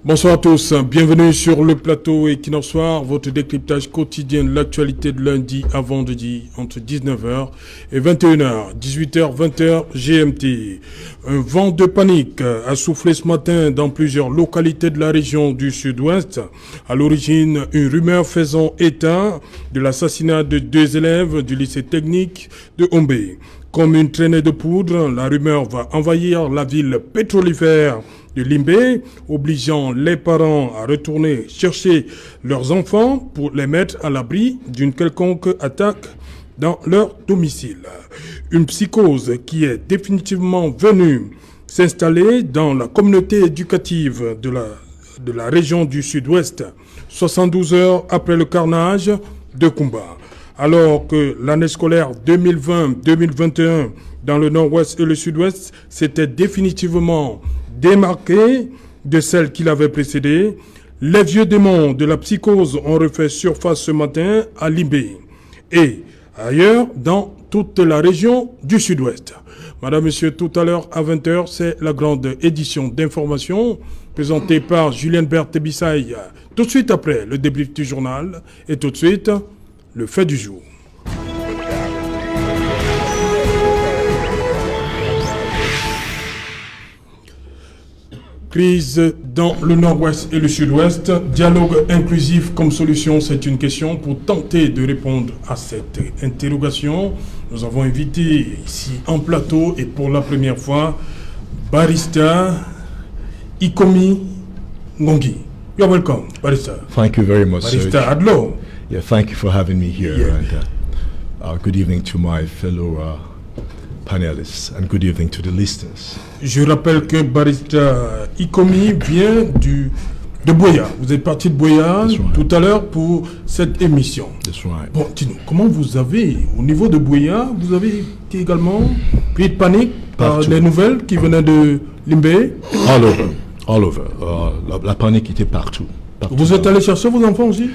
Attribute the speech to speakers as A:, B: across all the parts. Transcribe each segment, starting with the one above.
A: Bonsoir à tous, bienvenue sur le plateau Equinox Soir, votre décryptage quotidien de l'actualité de lundi à vendredi entre 19h et 21h, 18h, 20h GMT. Un vent de panique a soufflé ce matin dans plusieurs localités de la région du sud-ouest. À l'origine, une rumeur faisant état de l'assassinat de 2 élèves du lycée technique de Hombé. Comme une traînée de poudre, la rumeur va envahir la ville pétrolifère de Limbé, obligeant les parents à retourner chercher leurs enfants pour les mettre à l'abri d'une quelconque attaque dans leur domicile. Une psychose qui est définitivement venue s'installer dans la communauté éducative de la région du sud-ouest, 72 heures après le carnage de Kumba. Alors que l'année scolaire 2020-2021 dans le nord-ouest et le sud-ouest s'était définitivement démarquée de celle qui l'avait précédée, les vieux démons de la psychose ont refait surface ce matin à Limbé et ailleurs dans toute la région du sud-ouest. Madame, Monsieur, tout à l'heure à 20h, c'est la grande édition d'information présentée par Julien Berthe-Bissaï. Tout de suite après le débrief du journal et tout de suite le fait du jour. Crise dans le nord-ouest et le sud-ouest. Dialogue inclusif comme solution, c'est une question. Pour tenter de répondre à cette interrogation, nous avons invité ici en plateau et pour la première fois, Barrister Ikomi Ngongi. You're welcome, Barrister.
B: Thank you very much,
A: Barrister
B: Serge.
A: Adlo.
B: Yeah, thank you for having me here.
A: Yeah.
B: And good evening to my fellow panelists and good evening to the listeners.
A: Je rappelle que Barrister Ikomi vient de Boya. Vous êtes parti de Boya tout à l'heure pour cette émission.
B: That's right.
A: Bon, dis-nous, comment vous avez, au niveau de Boya, vous avez été également pris de panique par les nouvelles qui venaient de Limbé?
B: All over. La panique était partout.
A: Vous êtes allé chercher vos enfants aussi?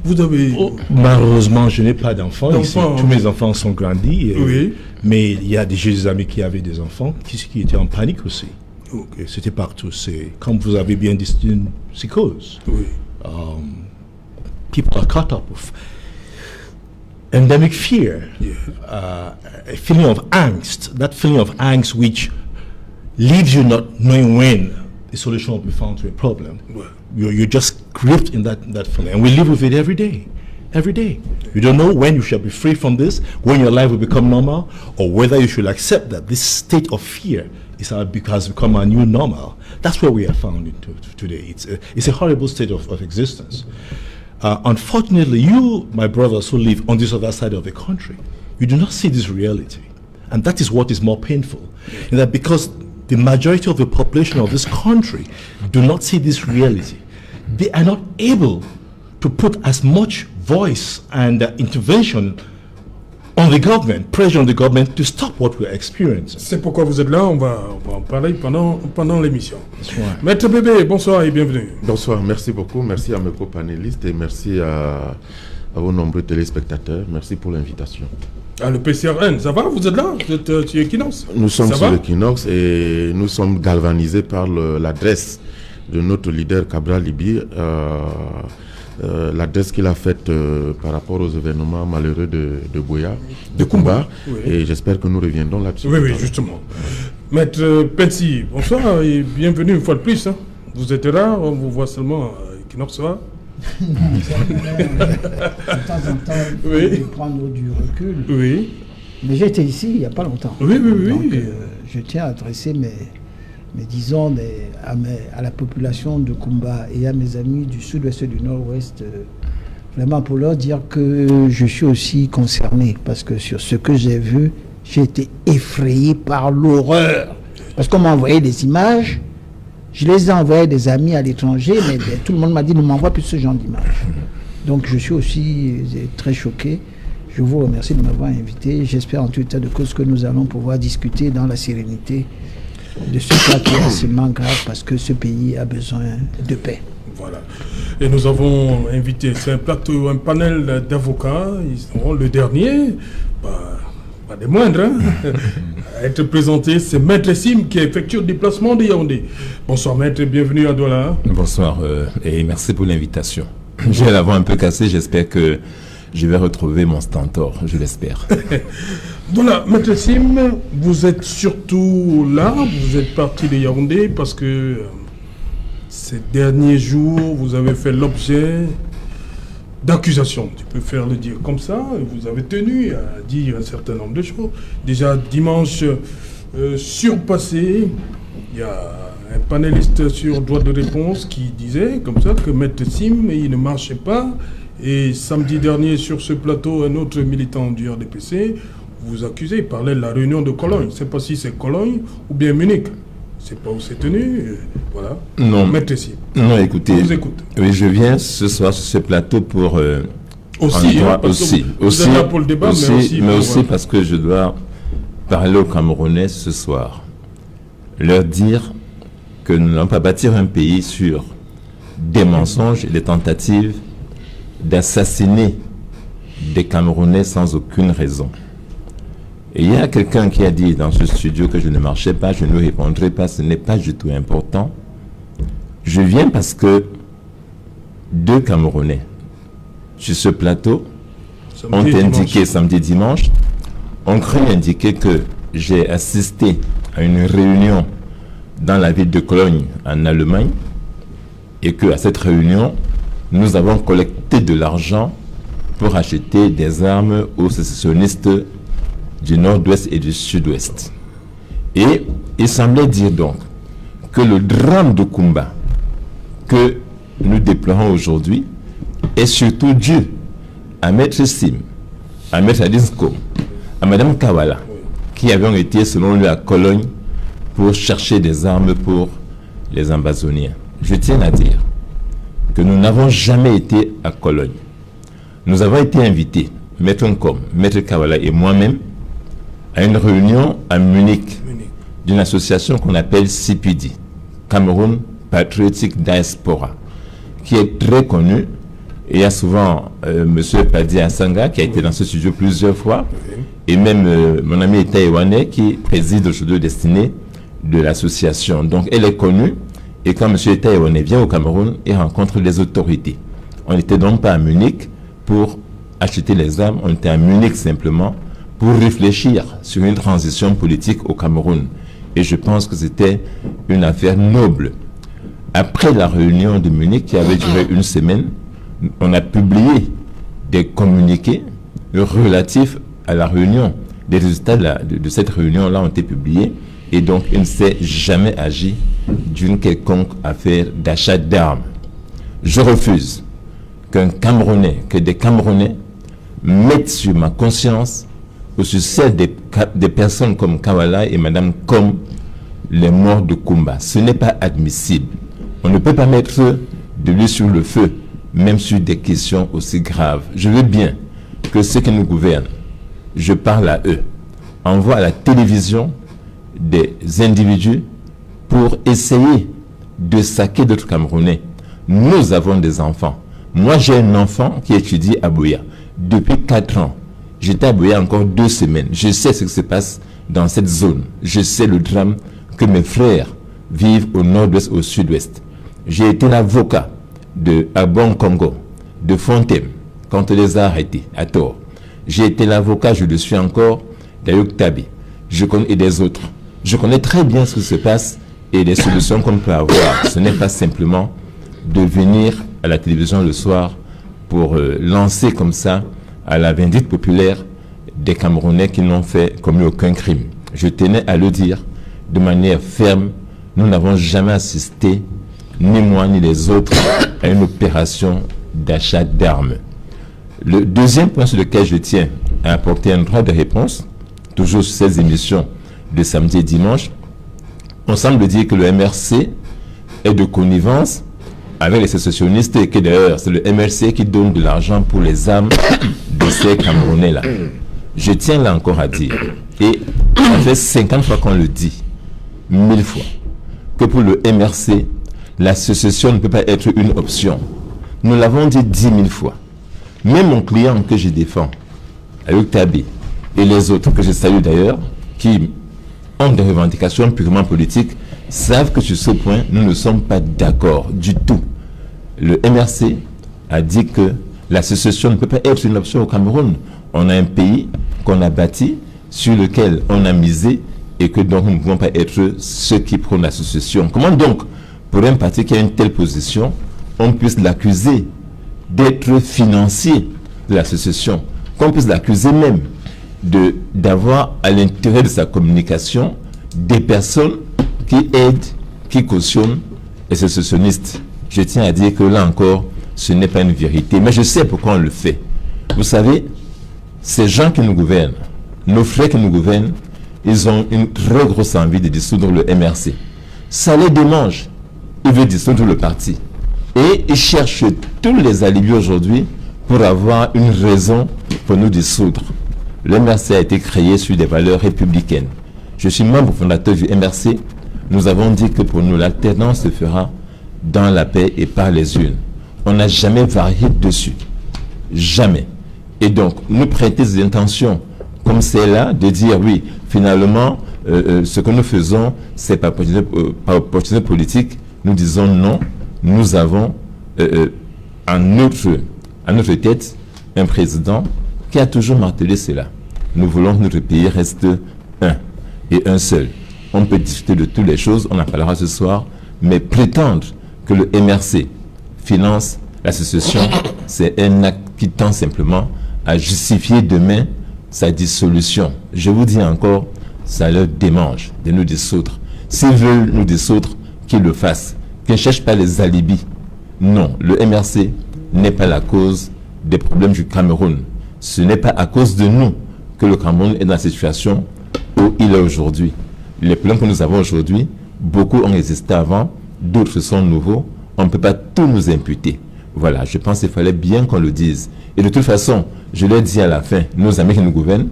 A: Vous avez...
B: Malheureusement, je n'ai pas d'enfants ici. Tous mes enfants sont grandis.
A: Oui.
B: Mais il y a des amis qui avaient des enfants qui étaient en panique aussi.
A: Okay.
B: C'était partout. C'est, comme vous avez bien dit, c'est une psychose.
A: Oui.
B: People are caught up with endemic fear, a feeling of angst. That feeling of angst which leaves you not knowing when the solution will be found to a problem.
A: Ouais.
B: You're just gripped in that feeling. And we live with it every day. Every day. You don't know when you shall be free from this, when your life will become normal, or whether you should accept that this state of fear has become a new normal. That's where we are found into today. It's a horrible state of existence. Unfortunately, you, my brothers who live on this other side of the country, you do not see this reality. And that is what is more painful. In that because the majority of the population of this country do not see this reality, they are not able to put as much voice and intervention on the government, pressure on the government to stop what we are experiencing.
A: C'est pourquoi vous êtes là, on va en parler pendant l'émission.
B: Right.
A: Maître Bébé, bonsoir et bienvenue.
C: Bonsoir, merci beaucoup, merci à mes co-panélistes et merci à vos nombreux téléspectateurs. Merci pour l'invitation.
A: Ah, le PCRN, ça va? Vous êtes là? Vous êtes sur Equinox?
C: Nous sommes
A: ça
C: sur
A: va?
C: Equinox et nous sommes galvanisés par l'adresse de notre leader Cabral Libi, l'adresse qu'il a faite par rapport aux événements malheureux de Boya, de Kumba,
A: oui.
C: Et j'espère que nous reviendrons là-dessus.
A: Oui, justement. Maître Pensi, bonsoir et bienvenue une fois de plus. Hein. Vous êtes là, on vous voit seulement à Equinox Soir.
D: De temps en temps, il faut prendre du recul.
A: Oui.
D: Mais j'étais ici il n'y a pas longtemps.
A: Oui.
D: Donc, je tiens à adresser à la population de Kumba et à mes amis du sud-ouest et du nord-ouest, vraiment pour leur dire que je suis aussi concerné. Parce que sur ce que j'ai vu, j'ai été effrayé par l'horreur. Parce qu'on m'a envoyé des images. Je les ai envoyés à des amis à l'étranger, mais tout le monde m'a dit ne m'envoie plus ce genre d'images. Donc je suis aussi très choqué. Je vous remercie de m'avoir invité. J'espère en tout état de cause que nous allons pouvoir discuter dans la sérénité de ce cas qui est assez grave parce que ce pays a besoin de paix.
A: Voilà. Et nous avons invité, c'est un panel d'avocats. Ils seront le dernier. pas des moindres, hein, à être présenté, c'est Maître Sim qui effectue le déplacement de Yaoundé. Bonsoir Maître, bienvenue à Douala.
E: Bonsoir et merci pour l'invitation. J'ai la voix un peu cassée, j'espère que je vais retrouver mon stentor, je l'espère.
A: Voilà, Maître Sim, vous êtes surtout là, vous êtes parti de Yaoundé parce que ces derniers jours, vous avez fait l'objet d'accusations, tu peux faire le dire comme ça, vous avez tenu à dire un certain nombre de choses. Déjà dimanche surpassé, il y a un panéliste sur droit de réponse qui disait comme ça que Maître Sim, il ne marchait pas. Et samedi dernier, sur ce plateau, un autre militant du RDPC vous accusez, il parlait de la réunion de Cologne. Je ne sais pas si c'est Cologne ou bien Munich. C'est pas où c'est tenu. Voilà.
E: Non.
A: Maître Sim.
E: Non, écoutez.
A: On vous écoute.
E: Oui, je viens ce soir sur ce plateau pour...
A: aussi, vous êtes là pour le débat,
E: mais aussi parce que je dois parler aux Camerounais ce soir. Leur dire que nous n'allons pas bâtir un pays sur des mensonges et des tentatives d'assassiner des Camerounais sans aucune raison. Et il y a quelqu'un qui a dit dans ce studio que je ne marchais pas, je ne lui répondrai pas, ce n'est pas du tout important. Je viens parce que 2 Camerounais sur ce plateau ont indiqué samedi dimanche, ont cru indiquer que j'ai assisté à une réunion dans la ville de Cologne en Allemagne et qu'à cette réunion, nous avons collecté de l'argent pour acheter des armes aux sécessionnistes du nord-ouest et du sud-ouest. Et il semblait dire donc que le drame de Kumba que nous déplorons aujourd'hui est surtout dû à Maître Sim, à Maître Adinsko, à Madame Kawala, qui avaient été selon lui à Cologne pour chercher des armes pour les Ambazoniens. Je tiens à dire que nous n'avons jamais été à Cologne. Nous avons été invités, Maître Nkom, Maître Kawala et moi-même, à une réunion à Munich d'une association qu'on appelle CPD, Cameroun Patriotic Diaspora, qui est très connue. Et il y a souvent M. Padi Asanga qui a été dans ce studio plusieurs fois, et même mon ami Eta Ewane qui préside aujourd'hui le destiné de l'association. Donc elle est connue, et quand M. Eta Ewane vient au Cameroun, il rencontre les autorités. On n'était donc pas à Munich pour acheter les armes, on était à Munich simplement pour réfléchir sur une transition politique au Cameroun. Et je pense que c'était une affaire noble. Après la réunion de Munich, qui avait duré une semaine, on a publié des communiqués relatifs à la réunion. Les résultats de cette réunion-là ont été publiés. Et donc, il ne s'est jamais agi d'une quelconque affaire d'achat d'armes. Je refuse que des Camerounais mettent sur ma conscience ou sur celle des personnes comme Kawala et Madame comme les morts de Kumba. Ce n'est pas admissible. On ne peut pas mettre de l'huile sur le feu, même sur des questions aussi graves. Je veux bien que ceux qui nous gouvernent, je parle à eux, envoient à la télévision des individus pour essayer de saquer d'autres Camerounais. Nous avons des enfants. Moi, j'ai un enfant qui étudie à Buea depuis 4 ans. J'étais à Buea encore 2 semaines. Je sais ce qui se passe dans cette zone. Je sais le drame que mes frères vivent au nord-ouest, au sud-ouest. J'ai été l'avocat de Abon Congo, de Fontem, quand on les a arrêtés, à tort. J'ai été l'avocat, je le suis encore, d'Ayuk Tabi. Je connais des autres. Je connais très bien ce qui se passe et les solutions qu'on peut avoir. Ce n'est pas simplement de venir à la télévision le soir pour lancer comme ça à la vindicte populaire des Camerounais qui n'ont commis aucun crime. Je tenais à le dire de manière ferme. Nous n'avons jamais assisté, ni moi ni les autres, à une opération d'achat d'armes. Le deuxième point sur lequel je tiens à apporter un droit de réponse, toujours sur ces émissions de samedi et dimanche, on semble dire que le MRC est de connivence avec les sécessionnistes et que d'ailleurs c'est le MRC qui donne de l'argent pour les armes de ces Camerounais-là. Je tiens là encore à dire, et ça fait 50 fois qu'on le dit, 1000 fois, que pour le MRC, la sécession ne peut pas être une option. Nous l'avons dit 10 000 fois. Même mon client que je défends, Ayuk Tabi, et les autres, que je salue d'ailleurs, qui ont des revendications purement politiques, savent que sur ce point, nous ne sommes pas d'accord du tout. Le MRC a dit que la sécession ne peut pas être une option au Cameroun. On a un pays qu'on a bâti, sur lequel on a misé, et que donc nous ne pouvons pas être ceux qui prônent la sécession. Comment donc, pour un parti qui a une telle position, on puisse l'accuser d'être financier de la sécession, qu'on puisse l'accuser même d'avoir à l'intérieur de sa communication des personnes qui aident, qui cautionnent les sécessionnistes. Je tiens à dire que là encore, ce n'est pas une vérité, mais je sais pourquoi on le fait. Vous savez, ces gens qui nous gouvernent, nos frères qui nous gouvernent, ils ont une très grosse envie de dissoudre le MRC. Ça les démange. Ils veulent dissoudre le parti. Et ils cherchent tous les alibis aujourd'hui pour avoir une raison pour nous dissoudre. Le MRC a été créé sur des valeurs républicaines. Je suis membre fondateur du MRC. Nous avons dit que pour nous, l'alternance se fera dans la paix et par les urnes. On n'a jamais varié dessus. Jamais. Et donc, nous prêter des intentions comme celle-là, de dire oui, finalement, ce que nous faisons, c'est par opportunité politique. Nous disons non, nous avons à notre tête un président qui a toujours martelé cela. Nous voulons que notre pays reste un et un seul. On peut discuter de toutes les choses, on en parlera ce soir, mais prétendre que le MRC finance la sécession, c'est un acte qui tend simplement à justifier demain sa dissolution. Je vous dis encore, ça leur démange de nous dissoudre. S'ils veulent nous dissoudre, qu'ils le fassent. Qu'ils ne cherchent pas les alibis. Non, le MRC n'est pas la cause des problèmes du Cameroun. Ce n'est pas à cause de nous que le Cameroun est dans la situation où il est aujourd'hui. Les problèmes que nous avons aujourd'hui, beaucoup ont existé avant, d'autres sont nouveaux. On ne peut pas tout nous imputer. Voilà, je pense qu'il fallait bien qu'on le dise. Et de toute façon, je l'ai dit à la fin, nos amis qui nous gouvernent,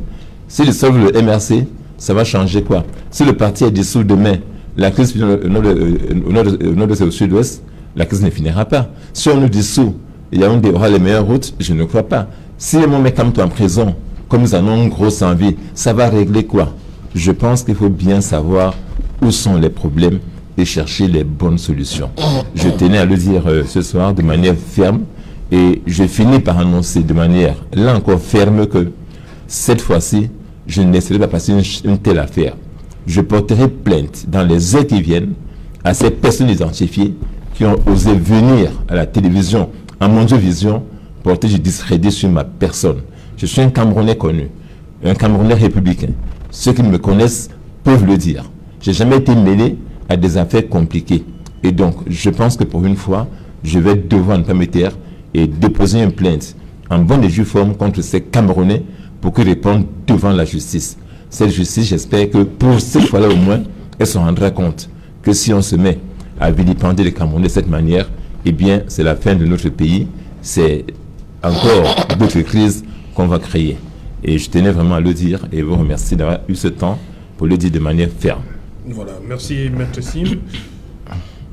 E: s'ils sauvent le MRC, ça va changer quoi? Si le parti est dissous demain, la crise au nord et au sud-ouest, la crise ne finira pas. Si on nous dissout, il y aura les meilleures routes, je ne crois pas. Si on met Kamto en prison, comme nous en avons une grosse envie, ça va régler quoi? Je pense qu'il faut bien savoir où sont les problèmes et chercher les bonnes solutions. Je tenais à le dire ce soir de manière ferme et je finis par annoncer de manière là encore ferme que cette fois-ci, je ne laisserai pas passer une telle affaire. Je porterai plainte dans les heures qui viennent à ces personnes identifiées qui ont osé venir à la télévision, en Mondiovision, porter du discrédit sur ma personne. Je suis un Camerounais connu, un Camerounais républicain. Ceux qui me connaissent peuvent le dire. Je n'ai jamais été mêlé à des affaires compliquées. Et donc, je pense que pour une fois, je vais devoir ne pas me taire et déposer une plainte en bonne et due forme contre ces Camerounais pour qu'ils répondent devant la justice. Cette justice, j'espère que pour cette fois-là au moins, elle se rendra compte que si on se met à vilipender les Camerounais de cette manière, eh bien, c'est la fin de notre pays. C'est encore d'autres crises qu'on va créer. Et je tenais vraiment à le dire et vous remercie d'avoir eu ce temps pour le dire de manière ferme.
A: Voilà, merci Maître Sim.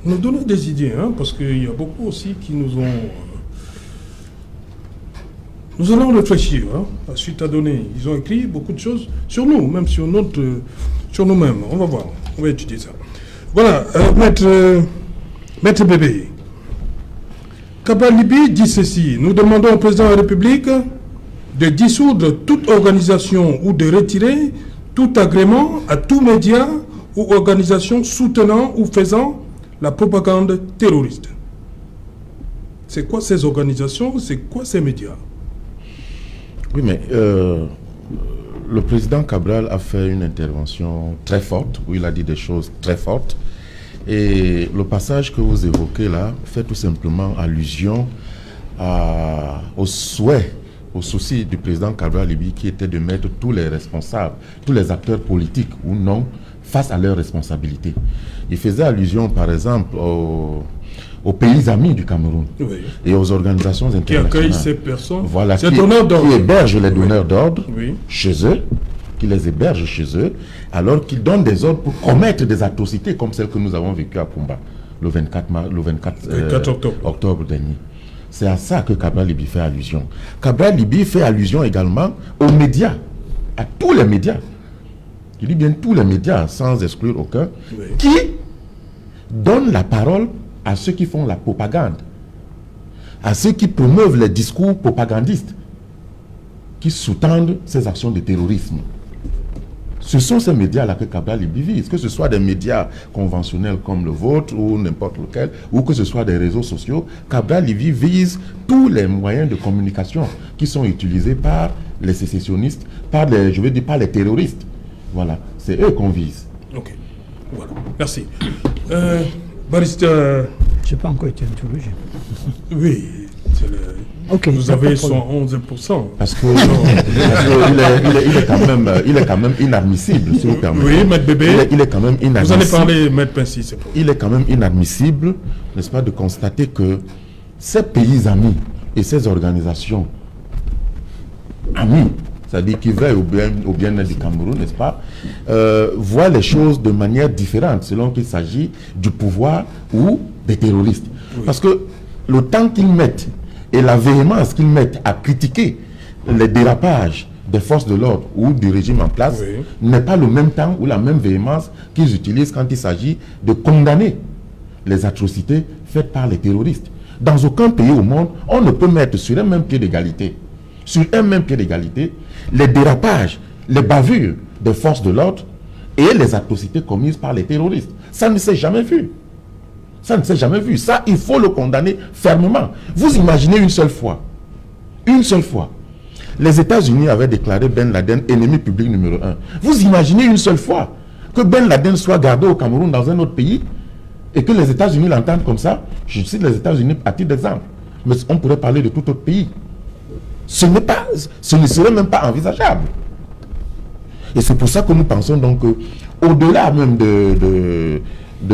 A: Nous donnons des idées, hein, parce qu'il y a beaucoup aussi qui nous ont... Nous allons réfléchir, hein, à suite à donner. Ils ont écrit beaucoup de choses sur nous, même sur nous-mêmes. On va voir, on va étudier ça. Voilà, Maître Bébé. Cabral Libye dit ceci. Nous demandons au président de la République de dissoudre toute organisation ou de retirer tout agrément à tout média ou organisation soutenant ou faisant la propagande terroriste. C'est quoi ces organisations? C'est quoi ces médias?
C: Oui, mais le président Cabral a fait une intervention très forte, où il a dit des choses très fortes. Et le passage que vous évoquez là fait tout simplement allusion au souhait, au souci du président Cabral Libye qui était de mettre tous les responsables, tous les acteurs politiques ou non, face à leurs responsabilités. Il faisait allusion par exemple aux pays amis du Cameroun, oui, et aux organisations internationales
A: qui accueillent ces personnes,
C: voilà, qui hébergent les donneurs d'ordre, oui, chez eux, qui les hébergent chez eux, alors qu'ils donnent des ordres pour commettre des atrocités comme celles que nous avons vécues à Pumba le 24 octobre dernier. C'est à ça que Cabral Libye fait allusion. Cabral Libye fait allusion également aux médias à tous les médias, je dis bien tous les médias, sans exclure aucun, qui donnent la parole à ceux qui font la propagande, à ceux qui promeuvent les discours propagandistes, qui sous-tendent ces actions de terrorisme. Ce sont ces médias-là que Cabral Libye vise, que ce soit des médias conventionnels comme le vôtre ou n'importe lequel, ou que ce soit des réseaux sociaux. Cabral Libye vise tous les moyens de communication qui sont utilisés par les sécessionnistes, par les terroristes. Voilà, c'est eux qu'on vise.
A: Ok, voilà, merci. Barista...
D: Je n'ai pas encore été interrogé.
A: Oui, c'est le...
D: Ok,
A: vous avez 111%.
C: Parce que, il est quand même inadmissible, si vous permettez.
A: Oui, Maître Bébé.
C: Il est quand même inadmissible.
A: Vous allez parler, Maître Pincy, c'est pour vous.
C: Il est quand même inadmissible, n'est-ce pas, de constater que ces pays amis et ces organisations amies, c'est-à-dire qui veillent au bien-être du Cameroun, n'est-ce pas, voient les choses de manière différente selon qu'il s'agit du pouvoir ou des terroristes. Oui. Parce que le temps qu'ils mettent et la véhémence qu'ils mettent à critiquer les dérapages des forces de l'ordre ou du régime en place n'est pas le même temps ou la même véhémence qu'ils utilisent quand il s'agit de condamner les atrocités faites par les terroristes. Dans aucun pays au monde, on ne peut mettre sur un même pied d'égalité, les dérapages, les bavures des forces de l'ordre et les atrocités commises par les terroristes. Ça ne s'est jamais vu. Ça ne s'est jamais vu. Ça, il faut le condamner fermement. Vous imaginez une seule fois, les États-Unis avaient déclaré Ben Laden ennemi public numéro 1. Vous imaginez une seule fois que Ben Laden soit gardé au Cameroun dans un autre pays et que les États-Unis l'entendent comme ça. Je cite les États-Unis à titre d'exemple. Mais on pourrait parler de tout autre pays. Ce ne serait même pas envisageable. Et c'est pour ça que nous pensons donc qu'au-delà même de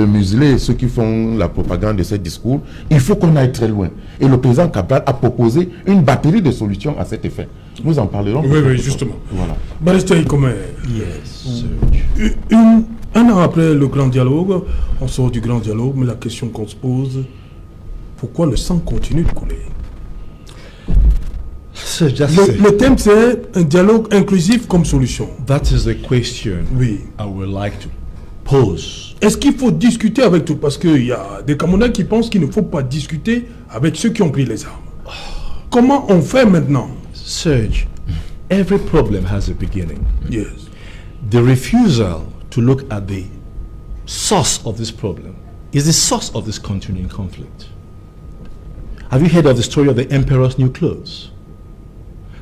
C: museler ceux qui font la propagande de ces discours, il faut qu'on aille très loin. Et le président Cabral a proposé une batterie de solutions à cet effet. Nous en parlerons.
A: Oui, justement.
C: Voilà.
A: Barista Ikomen, un an après le grand dialogue, on sort du grand dialogue, mais la question qu'on se pose, pourquoi le sang continue de couler? Le thème, c'est un dialogue inclusif comme solution.
B: That is the question I would like to pose.
A: Est-ce qu'il faut discuter avec tout? Parce qu'il y a des Camerounais qui pensent qu'il ne faut pas discuter avec ceux qui ont pris les armes. Comment on fait maintenant?
B: Serge, every problem has a beginning.
A: Yes.
B: The refusal to look at the source of this problem is the source of this continuing conflict. Have you heard of the story of the emperor's new clothes?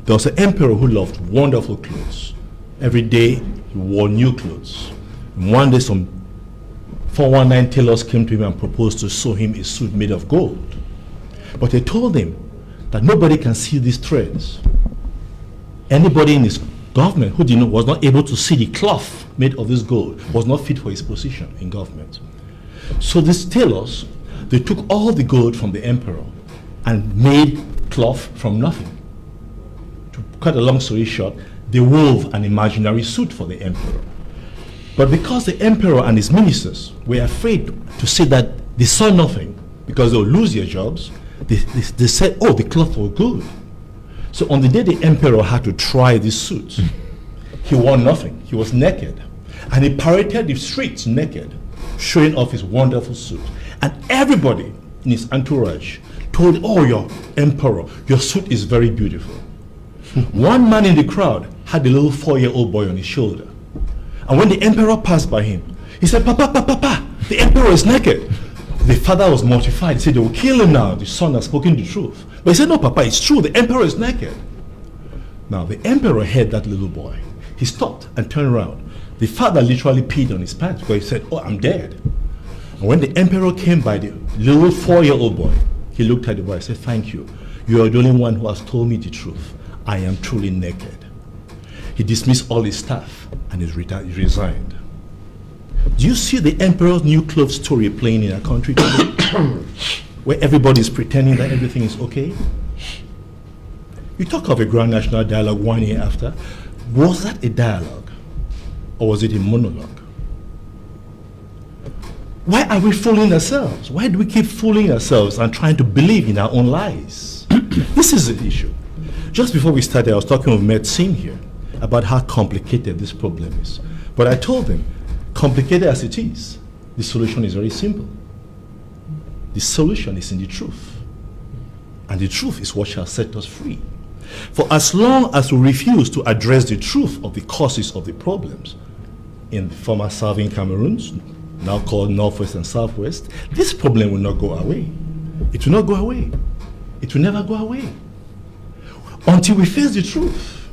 B: There was an emperor who loved wonderful clothes. Every day he wore new clothes. And one day some 419 tailors came to him and proposed to sew him a suit made of gold. But they told him that nobody can see these threads. Anybody in his government who was not able to see the cloth made of this gold was not fit for his position in government. So these tailors, they took all the gold from the emperor and made cloth from nothing. To cut a long story short, they wove an imaginary suit for the emperor. But because the emperor and his ministers were afraid to say that they saw nothing because they would lose their jobs, they said, oh, the cloth was good. So on the day the emperor had to try this suit, he wore nothing. He was naked. And he paraded the streets naked, showing off his wonderful suit. And everybody in his entourage told, oh, your emperor, your suit is very beautiful. One man in the crowd had a little 4-year-old boy on his shoulder. And when the emperor passed by him, he said, Papa, the emperor is naked. The father was mortified. He said, they will kill him now. The son has spoken the truth. But he said, no, Papa, it's true. The emperor is naked. Now, the emperor heard that little boy. He stopped and turned around. The father literally peed on his pants because he said, oh, I'm dead. And when the emperor came by the little 4-year-old boy, he looked at the boy and said, thank you. You are the only one who has told me the truth. I am truly naked. He dismissed all his staff and he resigned. Do you see the emperor's new clothes story playing in our country today? Where everybody is pretending that everything is okay? You talk of a grand national dialogue 1 year after. Was that a dialogue? Or was it a monologue? Why are we fooling ourselves? Why do we keep fooling ourselves and trying to believe in our own lies? This is the issue. Just before we started, I was talking with Med Singh here. about how complicated this problem is. But I told them, complicated as it is, the solution is very simple. The solution is in the truth. And the truth is what shall set us free. For as long as we refuse to address the truth of the causes of the problems in the former Southern Cameroons, now called Northwest and Southwest, this problem will not go away. It will not go away. It will never go away until we face the truth.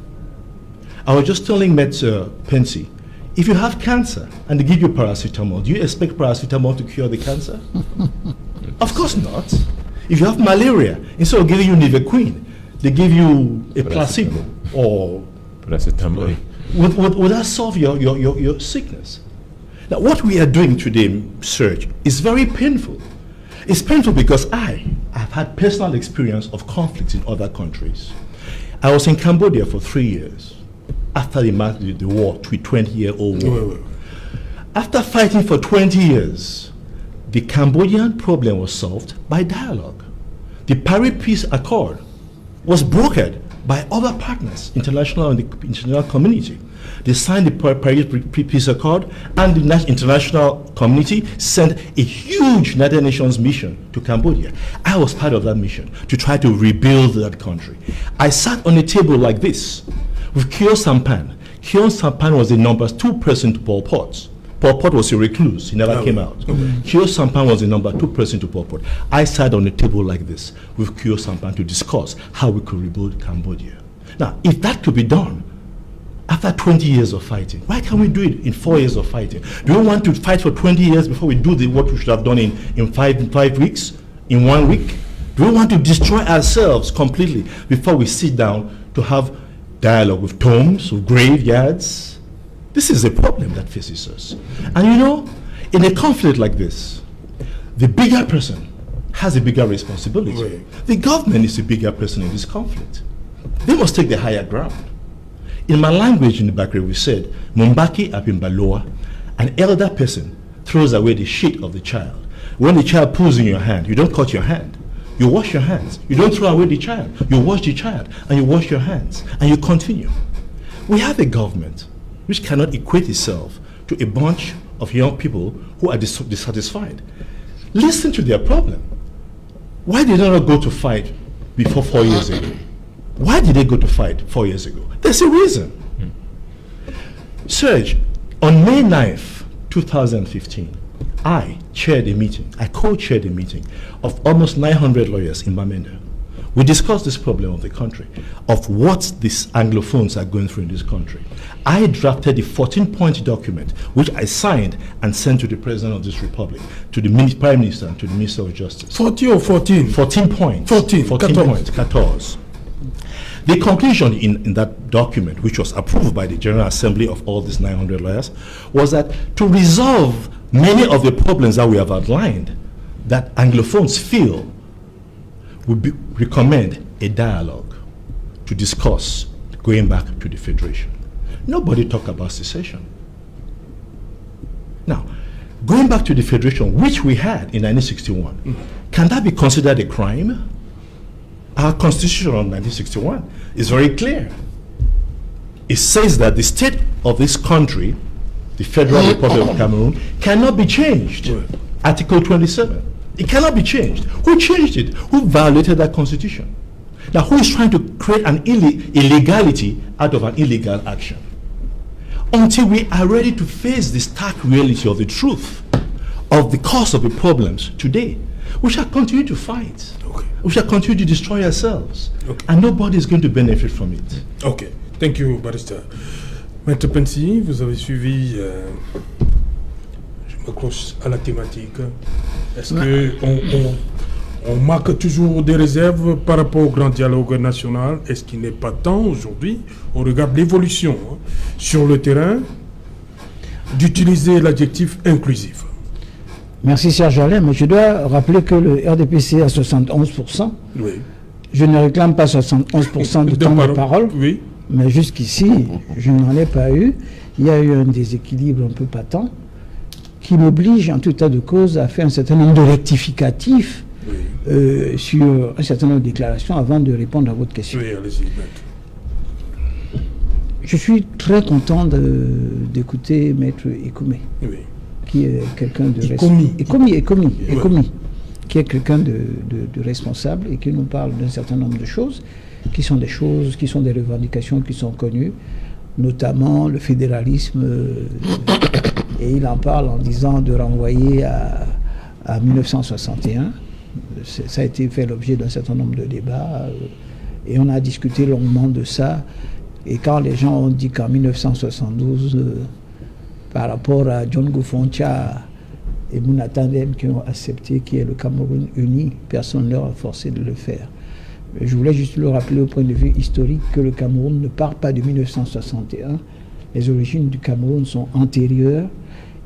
B: I was just telling Mr. Pensy, if you have cancer and they give you paracetamol, do you expect paracetamol to cure the cancer? Of course not. If you have malaria, instead of giving you Nivequeen, they give you a placebo or
E: Paracetamol.
B: would that solve your sickness? Now, what we are doing today, Serge, is very painful. It's painful because I've had personal experience of conflicts in other countries. I was in Cambodia for 3 years after the war, 20-year-old war. After fighting for 20 years, the Cambodian problem was solved by dialogue. The Paris Peace Accord was brokered by other partners, international and the international community. They signed the Paris Peace Accord, and the international community sent a huge United Nations mission to Cambodia. I was part of that mission to try to rebuild that country. I sat on a table like this with Kyo Sampan. Kyo Sampan was the number 2 person to Pol Pot. Pol Pot was a recluse, he never came out. Kyo Sampan was the number 2 person to Pol Pot. I sat on a table like this with Kyo Sampan to discuss how we could rebuild Cambodia. Now, if that could be done after 20 years of fighting, why can't we do it in 4 years of fighting? Do we want to fight for 20 years before we do what we should have done in five weeks, in 1 week? Do we want to destroy ourselves completely before we sit down to have dialogue with tombs, with graveyards? This is a problem that faces us. And you know, in a conflict like this, the bigger person has a bigger responsibility. Right. The government is the bigger person in this conflict. They must take the higher ground. In my language in the Bakri, we said, Mumbaki apimbaloa, an elder person throws away the shit of the child. When the child pulls in your hand, you don't cut your hand. You wash your hands. You don't throw away the child. You wash the child, and you wash your hands, and you continue. We have a government which cannot equate itself to a bunch of young people who are dissatisfied. Listen to their problem. Why did they not go to fight before 4 years ago? Why did they go to fight 4 years ago? There's a reason. Serge, on May 9th, 2015, I chaired a meeting, I co-chaired a meeting of almost 900 lawyers in Bamenda. We discussed this problem of the country, of what these Anglophones are going through in this country. I drafted a 14-point document, which I signed and sent to the President of this Republic, to the Prime Minister and to the Minister of Justice.
A: 40 or 14?
B: 14 points.
A: 14
B: points, 14. The conclusion in that document, which was approved by the General Assembly of all these 900 lawyers, was that to resolve many of the problems that we have outlined, that Anglophones feel, we recommend a dialogue to discuss going back to the Federation. Nobody talked about secession. Now, going back to the Federation, which we had in 1961, can that be considered a crime? Our Constitution of 1961 is very clear. It says that the state of this country, the Federal Republic of Cameroon, cannot be changed. Article 27. It cannot be changed. Who changed it? Who violated that Constitution? Now, who is trying to create an illegality out of an illegal action? Until we are ready to face the stark reality of the truth of the cause of the problems today, we shall continue to fight. Okay. We shall continue to destroy ourselves. Okay. And nobody is going to benefit from it.
A: Okay. Thank you, Barrister. Maître Pensy, vous avez suivi, je m'accroche à la thématique. Est-ce qu'on marque toujours des réserves par rapport au grand dialogue national? Est-ce qu'il n'est pas temps aujourd'hui, on regarde l'évolution sur le terrain, d'utiliser l'adjectif inclusif?
D: Merci Serge Alain, mais je dois rappeler que le RDPC a 71%.
A: Oui.
D: Je ne réclame pas 71% de temps de parole,
A: oui.
D: Mais jusqu'ici, je n'en ai pas eu. Il y a eu un déséquilibre un peu patent qui m'oblige en tout état de cause à faire un certain nombre de rectificatifs sur un certain nombre de déclarations avant de répondre à votre question.
A: Oui, allez-y.
D: Je suis très content d'écouter Maître Ekoumé, qui est quelqu'un de responsable. Qui est quelqu'un de responsable et qui nous parle d'un certain nombre de choses qui sont des revendications qui sont connues, notamment le fédéralisme, et il en parle en disant de renvoyer à 1961. Ça a été fait l'objet d'un certain nombre de débats, et on a discuté longuement de ça. Et quand les gens ont dit qu'en 1972, par rapport à John Goufoncha et Mouna Tandem qui ont accepté qu'il y ait le Cameroun uni, personne ne leur a forcé de le faire. Je voulais juste le rappeler au point de vue historique que le Cameroun ne part pas de 1961. Les origines du Cameroun sont antérieures.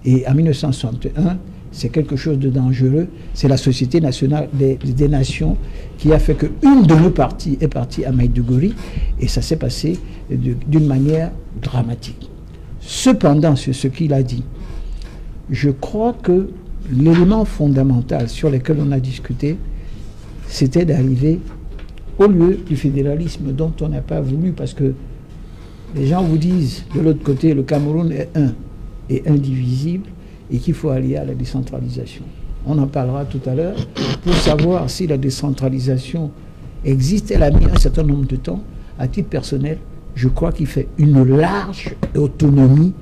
D: Et en 1961, c'est quelque chose de dangereux. C'est la Société nationale des nations qui a fait qu'une de nos parties est partie à Maïdougouri. Et ça s'est passé d'une manière dramatique. Cependant, sur ce qu'il a dit, je crois que l'élément fondamental sur lequel on a discuté, c'était d'arriver au lieu du fédéralisme dont on n'a pas voulu, parce que les gens vous disent, de l'autre côté, le Cameroun est un et indivisible, et qu'il faut aller à la décentralisation. On en parlera tout à l'heure, pour savoir si la décentralisation existe. Elle a mis un certain nombre de temps. À titre personnel, je crois qu'il fait une large autonomie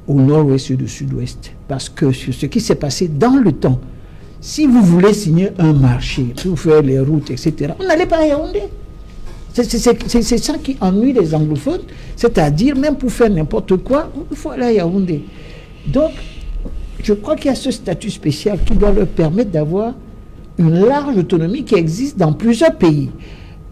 D: au nord-ouest et au sud-ouest. Parce que sur ce qui s'est passé dans le temps, si vous voulez signer un marché, pour faire les routes, etc., on n'allait pas à Yaoundé. C'est ça qui ennuie les anglophones, c'est-à-dire, même pour faire n'importe quoi, il faut aller à Yaoundé. Donc, je crois qu'il y a ce statut spécial qui doit leur permettre d'avoir une large autonomie qui existe dans plusieurs pays.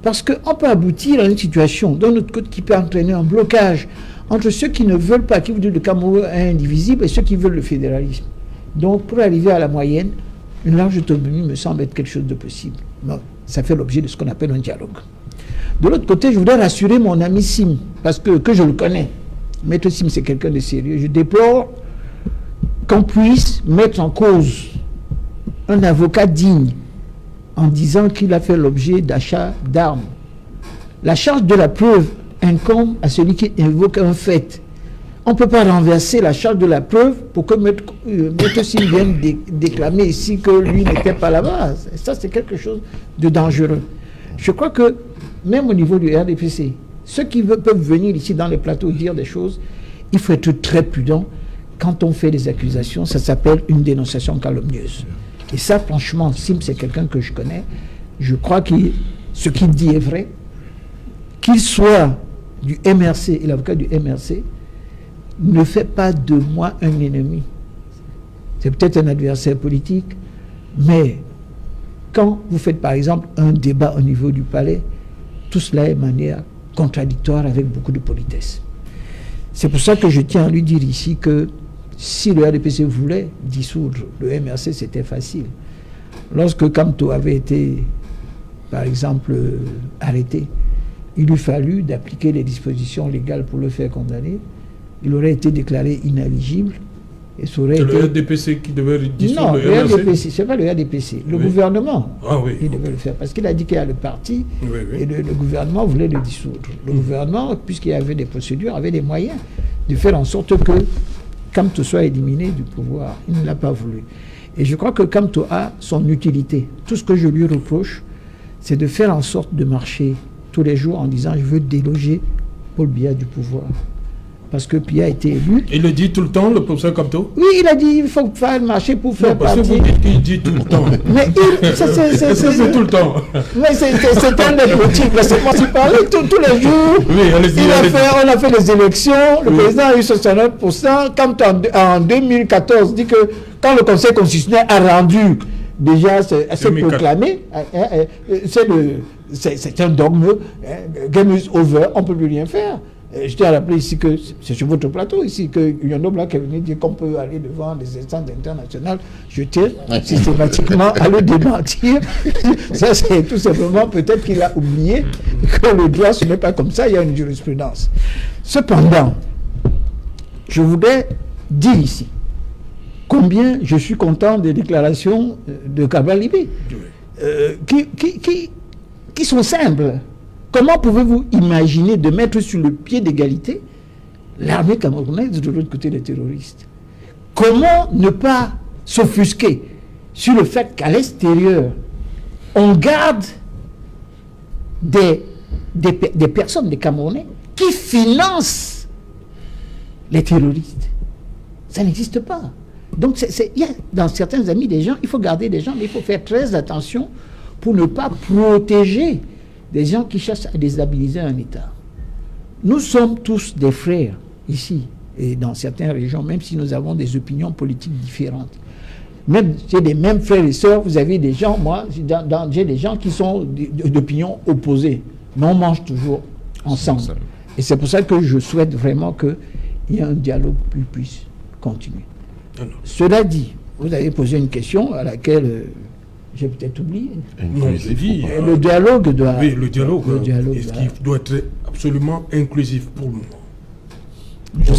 D: Parce qu'on peut aboutir à une situation, d'un autre côté, qui peut entraîner un blocage entre ceux qui ne veulent pas, qui veulent le Cameroun indivisible, et ceux qui veulent le fédéralisme. Donc, pour arriver à la moyenne, une large autonomie me semble être quelque chose de possible. Non, ça fait l'objet de ce qu'on appelle un dialogue. De l'autre côté, je voudrais rassurer mon ami Sim, parce que je le connais. Maître Sim, c'est quelqu'un de sérieux. Je déplore qu'on puisse mettre en cause un avocat digne en disant qu'il a fait l'objet d'achat d'armes. La charge de la preuve incombe à celui qui invoque un fait. On ne peut pas renverser la charge de la preuve pour que Maître Sim vienne déclamer ici que lui n'était pas là-bas. Ça, c'est quelque chose de dangereux. Je crois que, même au niveau du RDPC, ceux qui peuvent venir ici dans les plateaux dire des choses, il faut être très prudent. Quand on fait des accusations, ça s'appelle une dénonciation calomnieuse. Et ça, franchement, Sim, c'est quelqu'un que je connais. Je crois que ce qu'il dit est vrai. Qu'il soit du MRC et l'avocat du MRC ne fait pas de moi un ennemi. C'est peut-être un adversaire politique, mais quand vous faites par exemple un débat au niveau du palais, tout cela est de manière contradictoire avec beaucoup de politesse. C'est pour ça que je tiens à lui dire ici que si le RDPC voulait dissoudre le MRC, c'était facile. Lorsque Kamto avait été, par exemple, arrêté, il eût fallu d'appliquer les dispositions légales pour le faire condamner. Il aurait été déclaré inéligible. Et ça aurait été...
A: le RDPC qui devait dissoudre
D: non,
A: le MRC?
D: RDPC, c'est pas le RDPC. Le gouvernement, il devait le faire. Parce qu'il a dit qu'il y a le parti, et le gouvernement voulait le dissoudre. Le gouvernement, puisqu'il y avait des procédures, avait des moyens de faire en sorte que Kamto soit éliminé du pouvoir. Il ne l'a pas voulu. Et je crois que Kamto a son utilité. Tout ce que je lui reproche, c'est de faire en sorte de marcher tous les jours en disant « je veux déloger Paul Biya du pouvoir ». Parce que Biya a été élu.
A: Il le dit tout le temps, le professeur Kamto?
D: Oui, il a dit il faut faire marcher pour faire
A: parce
D: partie.
A: Que vous dites qu'il dit tout le temps.
D: Mais c'est
A: tout le temps.
D: Mais c'est un politique. Laissez-moi s'y parler tous les jours.
A: Oui,
D: on a fait les élections. Le président a eu 69%. Quand en 2014 dit que quand le Conseil constitutionnel a rendu déjà c'est proclamé, c'est un dogme, game is over, on ne peut plus rien faire. Je tiens à rappeler ici que c'est sur votre plateau ici qu'il y a un homme là qui est venu dire qu'on peut aller devant des instances internationales. Je tiens systématiquement à le démentir. Ça, c'est tout simplement peut-être qu'il a oublié que le droit, ce n'est pas comme ça, il y a une jurisprudence. Cependant, je voudrais dire ici combien je suis content des déclarations de Cabral Libé, qui sont simples. Comment pouvez-vous imaginer de mettre sur le pied d'égalité l'armée camerounaise de l'autre côté des terroristes? Comment ne pas s'offusquer sur le fait qu'à l'extérieur, on garde des personnes, des Camerounais, qui financent les terroristes? Ça n'existe pas. Donc, il y a dans certains amis des gens, il faut garder des gens, mais il faut faire très attention pour ne pas protéger des gens qui cherchent à déstabiliser un État. Nous sommes tous des frères ici, et dans certaines régions, même si nous avons des opinions politiques différentes. Même j'ai des mêmes frères et sœurs, vous avez des gens, moi, j'ai des gens qui sont d'opinions opposées, mais on mange toujours ensemble. Et c'est pour ça que je souhaite vraiment qu'il y ait un dialogue qui puisse continuer. Cela dit, vous avez posé une question à laquelle j'ai peut-être oublié. Le dialogue doit...
A: Oui, le dialogue doit être absolument inclusif pour le moment.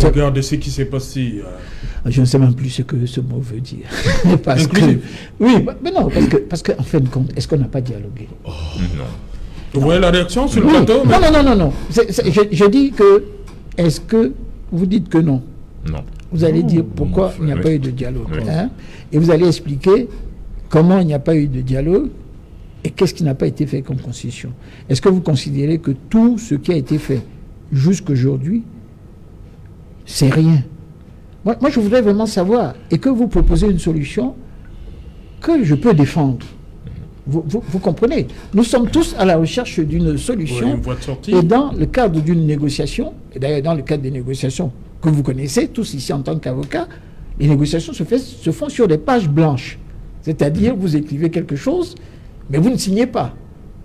A: Regardez ce qui s'est passé.
D: Je ne sais même plus ce que ce mot veut dire. Parce que, oui, mais non, parce qu'en fin de compte, est-ce qu'on n'a pas dialogué?
E: Non.
A: Vous voyez la réaction sur le plateau?
D: Non. Je dis que, est-ce que vous dites que non?
E: Non.
D: Vous allez dire pourquoi il n'y a pas eu de dialogue. Hein? Et vous allez expliquer comment il n'y a pas eu de dialogue et qu'est-ce qui n'a pas été fait comme concession. Est-ce que vous considérez que tout ce qui a été fait jusqu'aujourd'hui, c'est rien? Moi, je voudrais vraiment savoir, et que vous proposez une solution que je peux défendre. Vous comprenez? Nous sommes tous à la recherche d'une solution, et dans le cadre d'une négociation, et d'ailleurs dans le cadre des négociations que vous connaissez tous ici en tant qu'avocat, les négociations se font sur des pages blanches. C'est-à-dire, vous écrivez quelque chose, mais vous ne signez pas.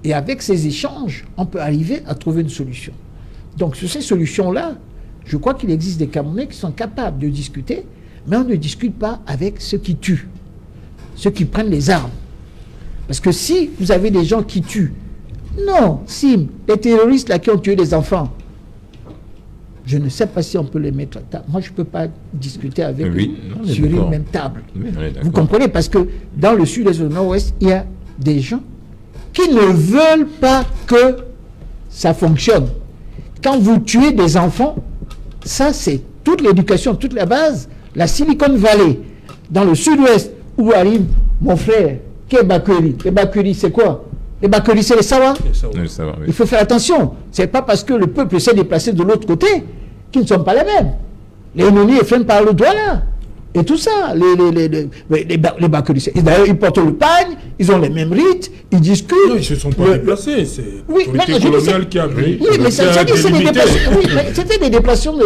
D: Et avec ces échanges, on peut arriver à trouver une solution. Donc, sur ces solutions-là, je crois qu'il existe des Camerounais qui sont capables de discuter, mais on ne discute pas avec ceux qui tuent, ceux qui prennent les armes. Parce que si vous avez des gens qui tuent, non, Sim, les terroristes là qui ont tué des enfants, je ne sais pas si on peut les mettre à table. Moi, je ne peux pas discuter avec eux sur une même table. Vous comprenez? Parce que dans le sud et le nord-ouest, il y a des gens qui ne veulent pas que ça fonctionne. Quand vous tuez des enfants, ça c'est toute l'éducation, toute la base. La Silicon Valley, dans le sud-ouest, où arrive mon frère, qui est Bakuri. Les Bakuri, c'est quoi? Les Bakuri, c'est les Sawa. Il faut faire attention. Ce n'est pas parce que le peuple s'est déplacé de l'autre côté qu'ils ne sont pas les mêmes. Les Noni freinent par le doigt là. Et tout ça, les Bakuri. D'ailleurs, ils portent le pagne, ils ont les mêmes rites, ils discutent.
A: Non, ils ne se sont pas déplacés. C'est
D: l'autorité
A: coloniale qui a pris.
D: Oui, mais c'était des déplacements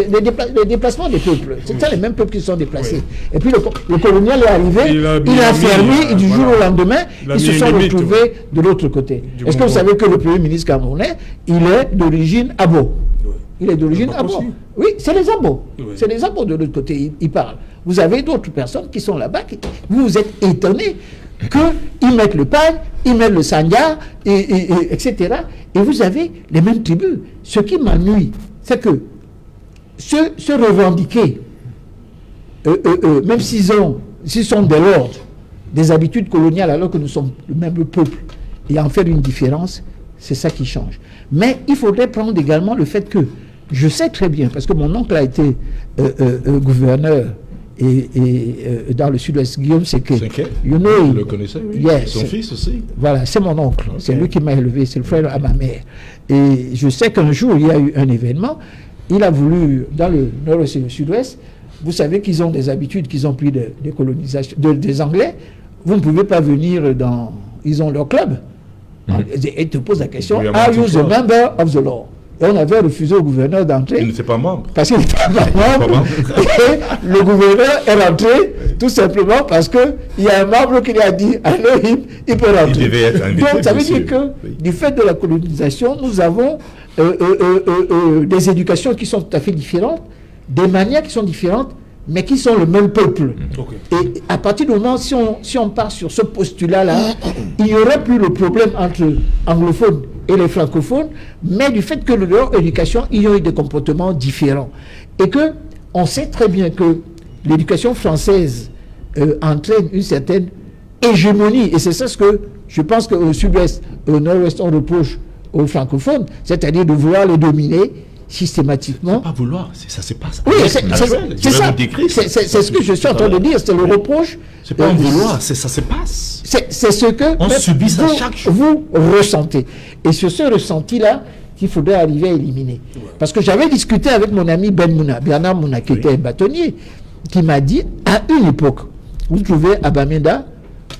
D: des peuples. C'était les mêmes peuples qui se sont déplacés. Et puis le colonial est arrivé, il a fermé, et du jour au lendemain, ils se sont retrouvés de l'autre côté. Est-ce que vous savez que le Premier ministre camerounais, il est d'origine Abo? Il est d'origine Abo. Oui, c'est les Abo. C'est les Abo de l'autre côté, ils parlent. Vous avez d'autres personnes qui sont là-bas, vous vous êtes étonnés qu'ils mettent le pagne, ils mettent le sanya, etc. Et vous avez les mêmes tribus. Ce qui m'ennuie, c'est que se revendiquer, même s'ils sont de l'ordre des habitudes coloniales, alors que nous sommes le même peuple, et en faire une différence, c'est ça qui change. Mais il faudrait prendre également le fait que, je sais très bien, parce que mon oncle a été gouverneur dans le sud-ouest, Guillaume Séké.
B: You know, le connaissez, oui.
D: Yes.
B: Son fils aussi.
D: Voilà, c'est mon oncle. Okay. C'est lui qui m'a élevé, c'est le frère à ma mère. Et je sais qu'un jour, il y a eu un événement, il a voulu, dans le nord-ouest et le sud-ouest, vous savez qu'ils ont des habitudes qu'ils ont pris des colonisations, des Anglais. Vous ne pouvez pas venir dans... Ils ont leur club. Et ils te posent la question, are you the member of the law? Et on avait refusé au gouverneur d'entrer.
B: Il n'était pas membre.
D: Parce qu'il n'était pas membre. Et le gouverneur est rentré tout simplement parce qu'il y a un membre qui lui a dit, allez, il peut rentrer.
B: Il devait être invité.
D: Donc ça veut dire que du fait de la colonisation, nous avons des éducations qui sont tout à fait différentes, des manières qui sont différentes, mais qui sont le même peuple. Et à partir du moment, si on part sur ce postulat-là, il n'y aurait plus le problème entre anglophones et les francophones, mais du fait que leur éducation, il y a eu des comportements différents. Et que on sait très bien que l'éducation française entraîne une certaine hégémonie. Et c'est ça ce que je pense qu'au sud-ouest, au nord-ouest, on reproche aux francophones, c'est-à-dire de vouloir les dominer systématiquement.
B: Pas vouloir, ça se passe.
D: Oui, c'est ça. C'est ce que je suis en train de dire, c'est le reproche.
B: C'est pas un vouloir, ça se passe.
D: C'est ce que
B: on subit ça chaque jour.
D: Vous ressentez. Et sur ce ressenti-là, qu'il faudrait arriver à éliminer. Parce que j'avais discuté avec mon ami Bernard Mouna, qui était un bâtonnier, qui m'a dit, à une époque, vous trouvez à Bamenda,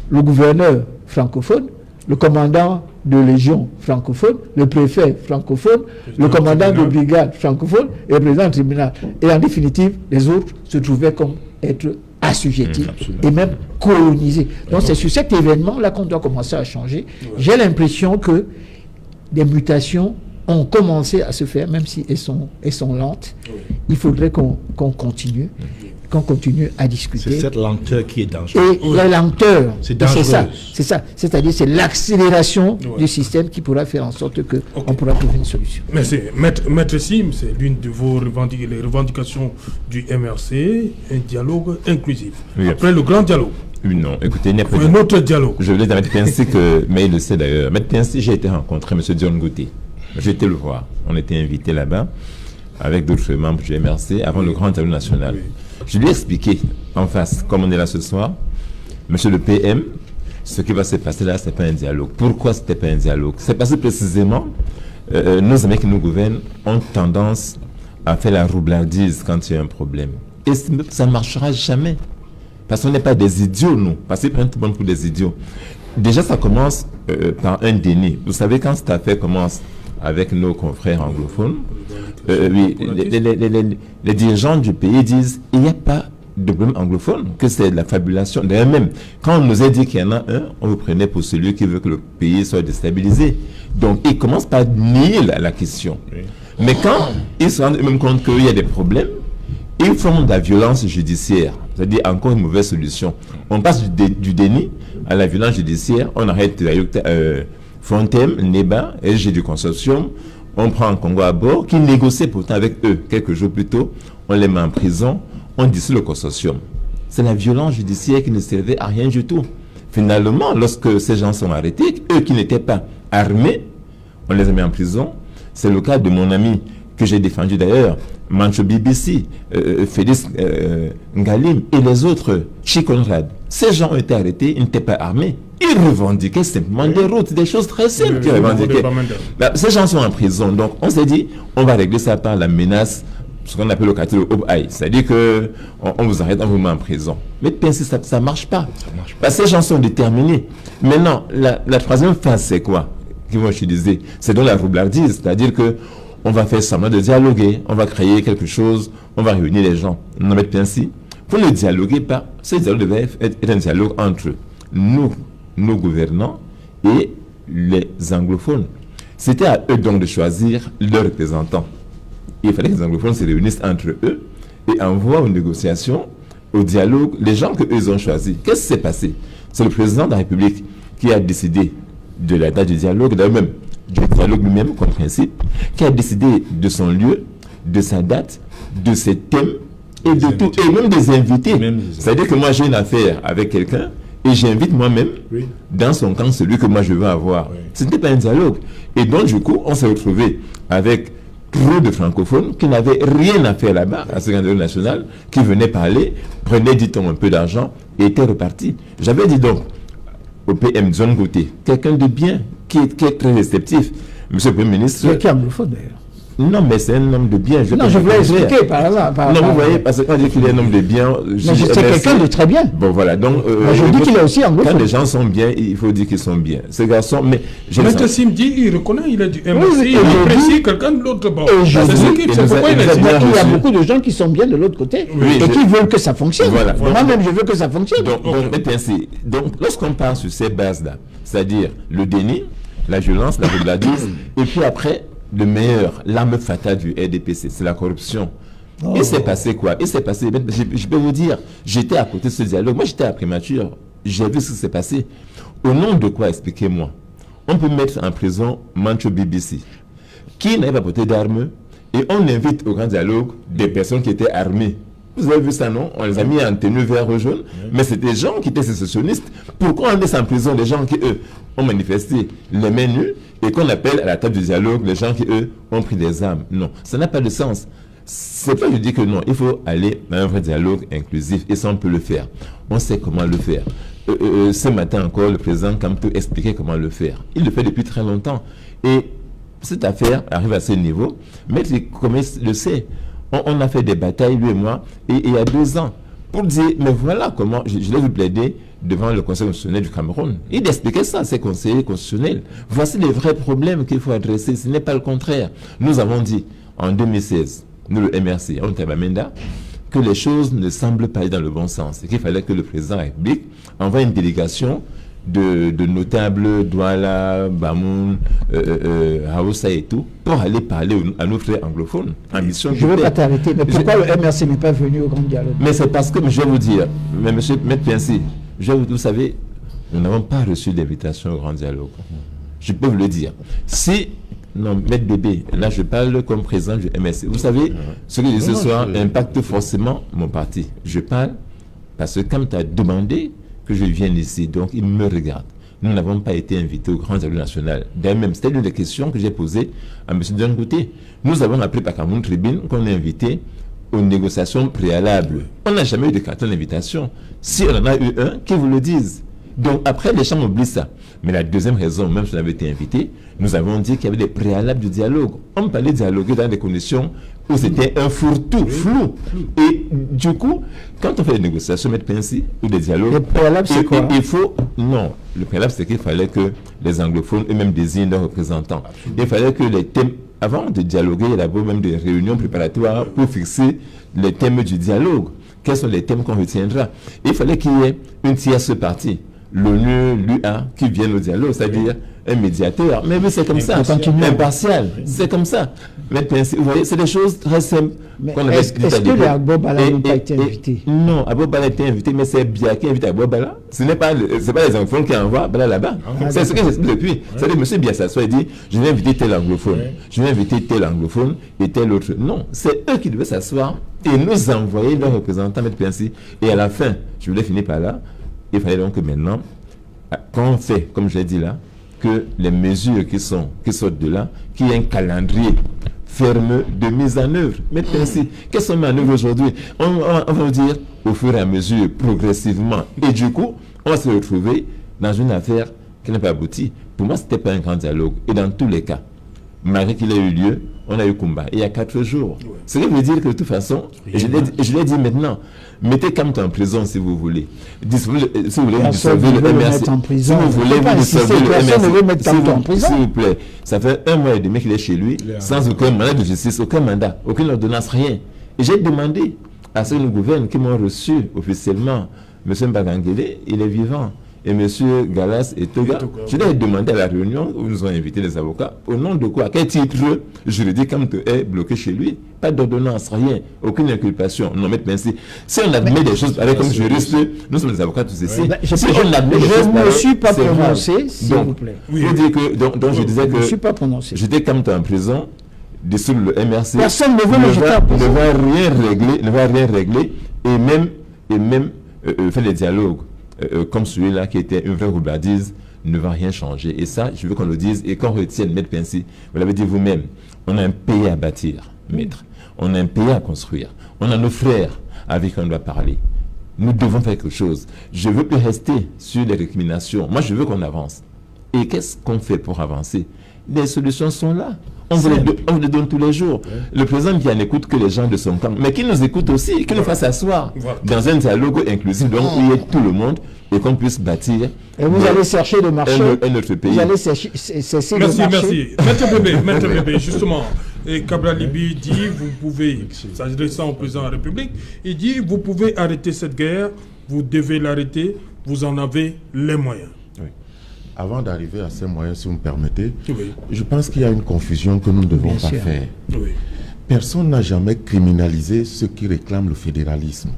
D: le gouverneur francophone, le commandant de légion francophone, le préfet francophone, le commandant de brigade francophone et le président du tribunal. Et en définitive, les autres se trouvaient comme être assujettis et même colonisés. Donc c'est sur cet événement-là qu'on doit commencer à changer. J'ai l'impression que des mutations ont commencé à se faire, même si elles sont lentes. Il faudrait qu'on continue. Qu'on continue à discuter.
B: C'est cette lenteur qui est dangereuse.
D: Et la lenteur,
B: c'est
D: ça. C'est-à-dire c'est l'accélération du système qui pourra faire en sorte qu'on pourra trouver une solution.
A: Merci. Maître Sim, c'est l'une de vos revendications du MRC, un dialogue inclusif. Oui, après le grand dialogue.
E: Oui, non, écoutez, il n'y a pas
A: un autre dialogue.
E: Je voulais dire à M. Pincy que, mais il le sait d'ailleurs, M. Pincy, j'ai été rencontrer M. John Gauthier. J'ai été le voir. On était invités là-bas avec d'autres membres du MRC avant le grand dialogue national. Oui. Je lui ai expliqué en face, comme on est là ce soir, monsieur le PM, ce qui va se passer là, ce n'est pas un dialogue. Pourquoi ce n'était pas un dialogue? C'est parce que précisément, nos amis qui nous gouvernent ont tendance à faire la roublardise quand il y a un problème. Et ça ne marchera jamais. Parce qu'on n'est pas des idiots, nous. Parce qu'ils prennent tout le monde pour des idiots. Déjà, ça commence par un déni. Vous savez, quand cette affaire commence avec nos confrères anglophones, oui, les dirigeants du pays disent il n'y a pas de problème anglophone, que c'est de la fabulation. D'ailleurs même, quand on nous a dit qu'il y en a un, on vous prenait pour celui qui veut que le pays soit déstabilisé. Donc ils commencent par nier la question. Oui. Mais quand ils se rendent même compte qu'il y a des problèmes, ils font de la violence judiciaire. C'est-à-dire encore une mauvaise solution. On passe du déni à la violence judiciaire, on arrête Fontem, Neba, SG du consortium, on prend un Congo à bord, qui négocie pourtant avec eux quelques jours plus tôt, on les met en prison, on dissout le consortium. C'est la violence judiciaire qui ne servait à rien du tout. Finalement, lorsque ces gens sont arrêtés, eux qui n'étaient pas armés, on les a mis en prison. C'est le cas de mon ami que j'ai défendu d'ailleurs, Mancho BBC, Félix Ngalim et les autres, Chikonrad. Ces gens ont été arrêtés, ils n'étaient pas armés. Ils revendiquaient simplement des routes, des choses très simples qu'ils revendiquaient. Ces gens sont en prison, donc on s'est dit, on va régler ça par la menace, ce qu'on appelle au quartier de Obhaï. C'est-à-dire qu'on vous arrête, on vous met en prison. Mais ça ne marche pas. Parce que ces gens sont déterminés. Maintenant, la troisième phase, c'est quoi qu'ils vont utiliser? C'est dans la roublardise, c'est-à-dire que on va faire semblant de dialoguer, on va créer quelque chose, on va réunir les gens. On va mettre ainsi. Pour ne dialoguer pas, ce dialogue devait être un dialogue entre nous, nos gouvernants, et les anglophones. C'était à eux donc de choisir leurs représentants. Il fallait que les anglophones se réunissent entre eux et envoient aux négociations, au dialogue, les gens qu'eux ont choisis. Qu'est-ce qui s'est passé? C'est le président de la République qui a décidé de la date du dialogue, d'ailleurs même du dialogue lui-même comme principe, qui a décidé de son lieu, de sa date, de ses thèmes et de tout, et même des invités. C'est-à-dire que moi j'ai une affaire avec quelqu'un et j'invite moi-même dans son camp celui que moi je veux avoir. Ce n'était pas un dialogue. Et donc du coup, on s'est retrouvé avec trop de francophones qui n'avaient rien à faire là-bas, à ce dialogue national, qui venaient parler, prenaient, dit-on, un peu d'argent et étaient repartis. J'avais dit donc au PM John Gauthier, quelqu'un de bien, qui est très réceptif. Monsieur le Premier ministre...
D: Mais qui est anglophone d'ailleurs.
E: Non, mais c'est un homme de bien. Je
D: voulais expliquer par hasard.
E: Non, vous voyez, parce que quand je dis qu'il est un homme de bien...
D: C'est quelqu'un de très bien.
E: Bon, voilà. Donc,
D: je dis qu'il est aussi anglophone.
E: Quand les gens sont bien, il faut dire qu'ils sont bien. Ces garçons, mais...
A: Maître Sim dit, il reconnaît, il a du MRC, il apprécie quelqu'un de l'autre bord.
D: C'est pourquoi il y a beaucoup de gens qui sont bien de l'autre côté et qui veulent que ça fonctionne. Moi-même, je veux que ça fonctionne.
E: Donc, lorsqu'on part sur ces bases-là, c'est-à-dire le déni, la violence, la roublardise, et puis après... le meilleur, l'arme fatale du RDPC, c'est la corruption. Il s'est passé quoi? Il s'est passé, je peux vous dire, j'étais à côté de ce dialogue. Moi, j'étais à Prémature. J'ai vu ce qui s'est passé. Au nom de quoi, expliquez-moi? On peut mettre en prison Mancho BBC, qui n'avait pas porté d'armes, et on invite au grand dialogue des personnes qui étaient armées. Vous avez vu ça, non? On les a mis en tenue vert ou jaune, mais c'est des gens qui étaient sécessionnistes. Pourquoi on laisse en prison des gens qui, eux, ont manifesté les mains nues et qu'on appelle à la table du dialogue les gens qui, eux, ont pris des armes? Non, ça n'a pas de sens. C'est pas je dis que non, il faut aller dans un vrai dialogue inclusif et ça on peut le faire. On sait comment le faire. Ce matin encore, le président Kamto expliquait comment le faire. Il le fait depuis très longtemps. Et cette affaire arrive à ce niveau. Maître Comé le sait. On a fait des batailles, lui et moi, et il y a 2 ans, pour dire, mais voilà comment, je l'ai vu plaider devant le Conseil constitutionnel du Cameroun. Il expliquait ça à ses conseillers constitutionnels. Voici les vrais problèmes qu'il faut adresser, ce n'est pas le contraire. Nous avons dit, en 2016, nous le MRC, on était à Bamenda, que les choses ne semblent pas aller dans le bon sens et qu'il fallait que le président de la République envoie une délégation de notables, Douala, Bamoun, Haoussa et tout, pour aller parler à nos frères anglophones en mission de paix.
D: Je ne veux pas t'arrêter, mais pourquoi le MRC n'est pas venu au grand dialogue?
E: Mais c'est parce que, je vais vous dire, mais monsieur Maître Piensi, vous savez, nous n'avons pas reçu d'invitation au grand dialogue. Je peux vous le dire. Si, non, Maître Bébé, là je parle comme président du MRC. Vous savez, ce que je dis ce soir impacte forcément mon parti. Je parle parce que quand tu as demandé que je vienne ici, donc il me regarde. Nous n'avons pas été invités au grand dialogue national. D'ailleurs, même, c'était une des questions que j'ai posées à M. Djangouté. Nous avons appris par Cameroun Tribune qu'on est invité aux négociations préalables. On n'a jamais eu de carton d'invitation. Si on en a eu un, qu'ils vous le disent. Donc après, les gens oublient ça. Mais la deuxième raison, même si on avait été invité, nous avons dit qu'il y avait des préalables du dialogue. On parlait de dialoguer dans des conditions où c'était un fourre-tout, flou. Et du coup, quand on fait des négociations, Maître Piensi, ou des dialogues...
D: Le préalable, c'est quoi?
E: Il faut... Non, le préalable, c'est qu'il fallait que les anglophones eux-mêmes désignent leurs représentants. Il fallait que les thèmes... Avant de dialoguer, il y a d'abord même des réunions préparatoires pour fixer les thèmes du dialogue. Quels sont les thèmes qu'on retiendra? Il fallait qu'il y ait une tierce partie, l'ONU, l'UA, qui viennent au dialogue, c'est-à-dire un médiateur. Mais oui, c'est comme ça, impartial, c'est comme ça. Mais vous voyez, c'est des choses très simples.
D: Est-ce que les Agbobala n'ont pas été invités?
E: Non, Agbobala a été invité, mais c'est Bia qui invite Agbobala. Ce n'est pas, les anglophones qui envoient Bala là-bas. C'est ce que j'explique depuis. C'est-à-dire, M. Bia s'assoit et dit, je vais inviter tel anglophone, je vais inviter tel anglophone et tel autre. Non, c'est eux qui devaient s'asseoir et nous envoyer leurs représentants, M. Piensi. Et à la fin, je voulais finir par là, il fallait donc que maintenant, quand on fait, comme je l'ai dit là, que les mesures qui sortent de là, qu'il y ait un calendrier ferme de mise en œuvre. Mais ainsi, qu'est-ce qu'on met en œuvre aujourd'hui? On va dire au fur et à mesure, progressivement. Et du coup, on va se retrouver dans une affaire qui n'a pas abouti. Pour moi, ce n'était pas un grand dialogue. Et dans tous les cas, malgré qu'il ait eu lieu, on a eu combat. Il y a 4 jours. Ouais. Ce qui veut dire que de toute façon, je l'ai dit maintenant, mettez Kamto en prison si vous voulez. Si vous voulez vous dissolver le MRC. Si vous voulez vous dissolver le MRC, s'il vous plaît. Ça fait 1 mois et demi qu'il est chez lui, sans aucun mandat de justice, aucun mandat, aucune ordonnance, rien. Et j'ai demandé à ceux qui nous gouvernent, qui m'ont reçu officiellement, M. Mbagangele, il est vivant. Et M. Galas et Toga, je leur ai demandé à la réunion où nous ont invité les avocats, au nom de quoi, à quel titre juridique Kamto est bloqué chez lui? Pas d'ordonnance, rien, aucune inculpation. Non, mais merci. Si on admet des choses pareilles comme juriste, nous sommes des avocats tous ici. Si on admet des choses pareilles,
D: je ne me suis pas prononcé, s'il vous plaît.
E: Il faut dire que, donc je disais que
D: je ne suis pas prononcé.
E: J'étais Kamto en prison, dissoudre le MRC.
D: Personne ne veut le jeter en prison.
E: Ne va rien régler, et même faire des dialogues. Comme celui-là qui était une vraie roublardise, ne va rien changer. Et ça, je veux qu'on le dise et qu'on retienne, Maître Piensi. Vous l'avez dit vous-même, on a un pays à bâtir, Maître. On a un pays à construire. On a nos frères avec qui on doit parler. Nous devons faire quelque chose. Je ne veux plus rester sur les récriminations. Moi, je veux qu'on avance. Et qu'est-ce qu'on fait pour avancer? Les solutions sont là. On vous les donne tous les jours. Le président vient n'écoute que les gens de son camp, mais qui nous écoute aussi, qui nous fasse asseoir dans un dialogue inclusif, donc où il y ait tout le monde et qu'on puisse bâtir.
D: Et vous allez chercher le marché.
E: Un autre pays.
D: Vous allez cesser le marché.
A: Merci. Maître Bébé, justement, et Cabral Libi dit, vous pouvez, s'adressant au président de la République, il dit, vous pouvez arrêter cette guerre, vous devez l'arrêter, vous en avez les moyens.
C: Avant d'arriver à ces moyens, si vous me permettez, je pense qu'il y a une confusion que nous ne devons pas faire. Personne n'a jamais criminalisé ceux qui réclament le fédéralisme.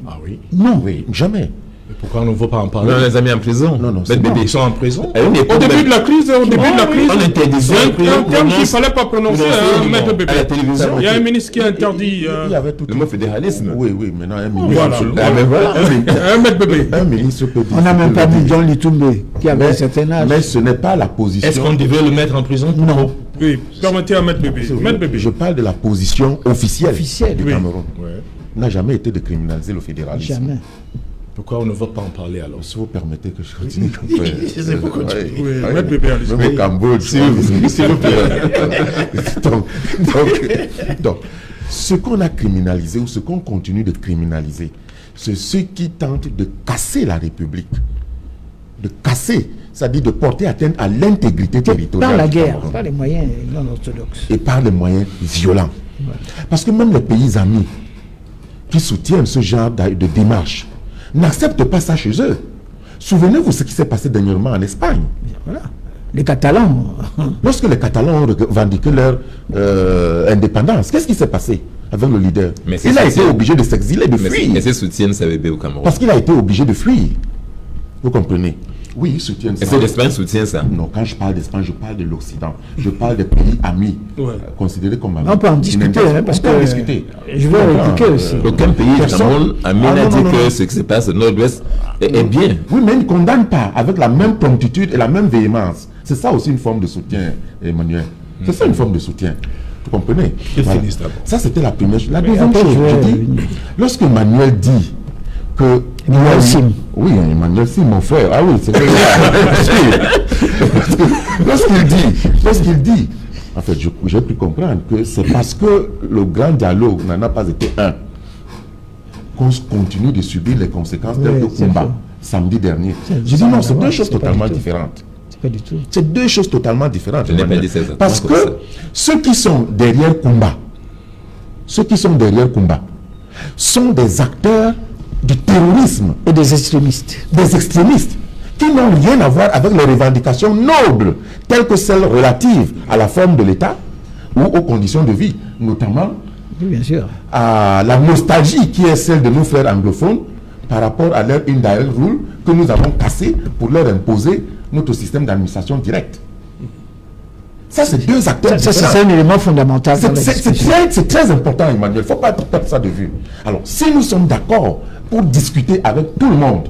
B: Ah oui?
C: Non, jamais.
B: Pourquoi on ne veut pas en parler?
E: On les a mis en prison.
C: Non,
B: Mais bébé, ils sont en prison.
A: Au début de la crise,
E: on interdisait
A: un terme qu'il ne fallait pas prononcer, Maître Bébé.
E: à la télévision.
A: Il y a un ministre qui a interdit.
C: Il y avait tout
E: Le mot fédéralisme.
C: Oui, maintenant un ministre.
A: Voilà.
E: Mais voilà.
A: Maître Bébé.
C: Un ministre peut dire.
D: On n'a même pas mis John Litumbe, qui avait un certain âge.
C: Mais ce n'est pas la position.
B: Est-ce qu'on devait le mettre en prison?
D: Non.
A: Oui, permettez à Maître Bébé. Maître Bébé.
C: Je parle de la position officielle du
A: Oui.
C: Cameroun. N'a jamais été de criminaliser le fédéralisme.
D: Jamais.
B: Pourquoi on ne veut pas en parler alors?
C: Si vous permettez que je continue.
B: Je sais pourquoi tu dis.
A: Oui, Maître Bébé, allez-y.
C: Même au Cambodge. S'il vous plaît. Donc, ce qu'on a criminalisé ou ce qu'on continue de criminaliser, c'est ceux qui tentent de casser la République. De casser, c'est-à-dire de porter atteinte à l'intégrité territoriale.
D: Par la
C: du
D: guerre,
C: Cameroun.
D: par les moyens non orthodoxes.
C: Et par les moyens violents. Parce que même les pays amis qui soutiennent ce genre de démarche n'acceptent pas ça chez eux. Souvenez-vous ce qui s'est passé dernièrement en Espagne.
D: Voilà. Les Catalans.
C: Lorsque les Catalans ont revendiqué leur indépendance, qu'est-ce qui s'est passé avec le leader?
E: Mais c'est
C: Il a
E: ça,
C: été
E: c'est-
C: obligé de s'exiler, de
E: Mais
C: fuir.
E: c'est soutiennent ça bébé au Cameroun.
C: Parce qu'il a été obligé de fuir. Vous comprenez? Oui, ils soutiennent ça.
E: Est-ce que l'Espagne soutient ça?
C: Non, quand je parle d'Espagne, je parle de l'Occident. Je parle des pays amis,
A: Ouais.
C: considérés comme amis.
D: On peut en
C: Qui
D: discuter,
C: n'intéressent-
D: hein, parce
C: on peut en
D: que
C: discuter.
D: je vais répliquer aussi.
E: Aucun pays du
C: Personne-
E: Cameroun a
C: Ah,
E: dit
C: non, non,
E: que
C: non.
E: ce qui se passe au nord-ouest est bien.
C: Oui, mais ils ne condamnent pas avec la même promptitude et la même véhémence. C'est ça aussi une forme de soutien, Emmanuel. C'est ça une forme de soutien. Vous comprenez?
B: Qu'ils finissent d'abord.
C: Ça, c'était la première chose. La deuxième
D: après,
C: chose,
D: je vais
C: je dis,
D: revenir.
C: lorsque Emmanuel dit que...
D: Emmanuel Sim.
C: Oui, Emmanuel Sim, mon frère. Ah oui, c'est vrai. Lorsqu'il dit, en fait, j'ai pu comprendre que c'est parce que le grand dialogue n'en a pas été un qu'on continue de subir les conséquences
D: Oui,
C: de
D: c'est
C: combat
D: faux.
C: samedi dernier.
D: C'est-
C: Je dis
D: ça
C: non,
D: n'a
C: c'est
D: rien à
C: deux
D: voir,
C: choses
D: c'est pas
C: totalement
D: du tout.
C: différentes.
D: C'est pas du tout.
C: C'est deux choses totalement différentes.
E: Je n'ai pas
C: Emmanuel.
E: dit ça exactement
C: Parce
E: comme
C: que
E: ça.
C: ceux qui sont derrière combat, sont des acteurs du terrorisme,
D: Et des extrémistes.
C: des extrémistes, qui n'ont rien à voir avec les revendications nobles, telles que celles relatives à la forme de l'État ou aux conditions de vie, notamment
D: Oui, bien sûr.
C: à la nostalgie qui est celle de nos frères anglophones par rapport à leur indirect rule que nous avons cassé pour leur imposer notre système d'administration directe. Ça, c'est deux acteurs
D: Ça,
C: différents.
D: c'est un élément fondamental dans la discussion.
C: C'est très important, Emmanuel. Il ne faut pas perdre ça de vue. Alors, si nous sommes d'accord pour discuter avec tout le monde,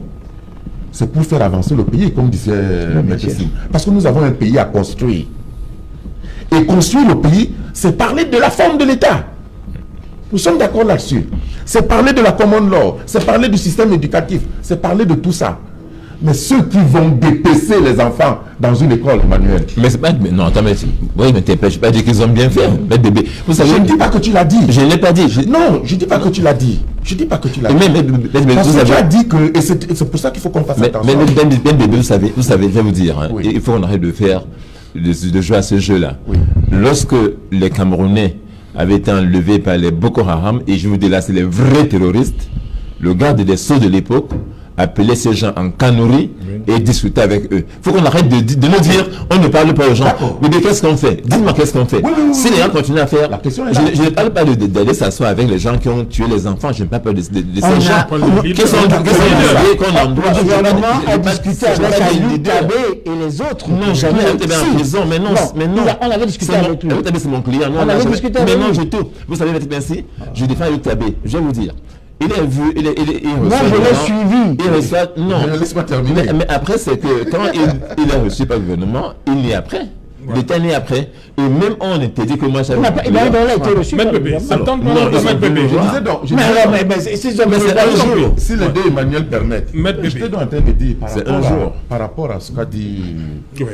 C: c'est pour faire avancer le pays, comme disait M.
D: sûr.
C: Sim. Parce que nous avons un pays à construire. Et construire le pays, c'est parler de la forme de l'État. Nous sommes d'accord là-dessus. C'est parler de la common law, c'est parler du système éducatif, c'est parler de tout ça. Mais ceux qui vont dépecer les enfants dans une école, Emmanuel,
E: Mais c'est pas. Non, attends, mais. Oui, mais je ne pas dire qu'ils ont bien fait. Mais bébé. Vous savez.
C: je ne dis pas que tu l'as dit.
E: Je ne l'ai pas dit.
C: Non, je ne dis pas que tu l'as dit. Je ne dis pas que tu l'as dit.
E: Mais
C: Parce
E: vous
C: que tu as
E: savez.
C: dit que, et c'est pour ça qu'il faut qu'on fasse
E: Mais
C: attention.
E: bébé, vous savez, je vais vous dire, hein,
C: Oui.
E: il faut qu'on arrête de faire, de jouer à ce jeu-là.
C: Oui.
E: Lorsque les Camerounais avaient été enlevés par les Boko Haram, et je vous dis là, c'est les vrais terroristes, le garde des Sceaux de l'époque appelait ces gens en canourie et discutait avec eux. Il faut qu'on arrête de nous dire, on ne parle pas aux gens.
C: D'accord.
E: Mais qu'est-ce qu'on fait? Dites-moi qu'est-ce qu'on fait.
C: Oui, oui, oui,
E: Si les gens continuent à faire...
C: La question est là.
E: Je ne parle pas d'aller s'asseoir avec les gens qui ont tué les enfants, je n'ai pas peur de ces gens.
A: pas le leader.
E: Qui sont qu'on en doit.
D: Le gouvernement a
E: Je ne
D: discuté
E: parle
D: avec
E: pas des
D: Aliou
E: leaders.
D: Tabé et les autres.
E: Non, jamais elle était en prison, mais non, mais non.
D: On avait discuté
E: C'est mon-
D: avec lui.
E: Ayub Tabé, c'est mon client. Non,
D: On
E: n'a
D: avait
E: jamais-
D: discuté
E: mais
D: avec
E: non,
D: lui.
E: je tout. Vous savez, ainsi, je défends Ayub Tabé. Je vais vous dire. Il est vu, il
D: Moi,
E: reçoit
D: je
E: des
D: l'ai
E: gens,
D: suivi.
E: Il reçoit, non.
C: Laisse-moi terminer.
E: Mais après, c'est que quand il est reçu par le gouvernement, il est après. L'État est né après. Et même on était dit que moi, j'avais.
D: Il n'a pas il a été reçu.
A: Maître
D: par le
A: Bébé,
D: gouvernement.
A: ça tente
E: Non,
A: pas de
E: ils
A: Maître
E: sont
A: Bébé.
E: plus
C: Je disais donc, je
D: Mais
C: disais
D: alors,
C: donc,
D: mais c'est
E: Mais c'est un jour.
C: si les deux Emmanuel permettent,
A: Maître Bébé.
C: j'étais donc en train de dire
E: C'est un jour.
C: par rapport à ce qu'a dit
A: Oui.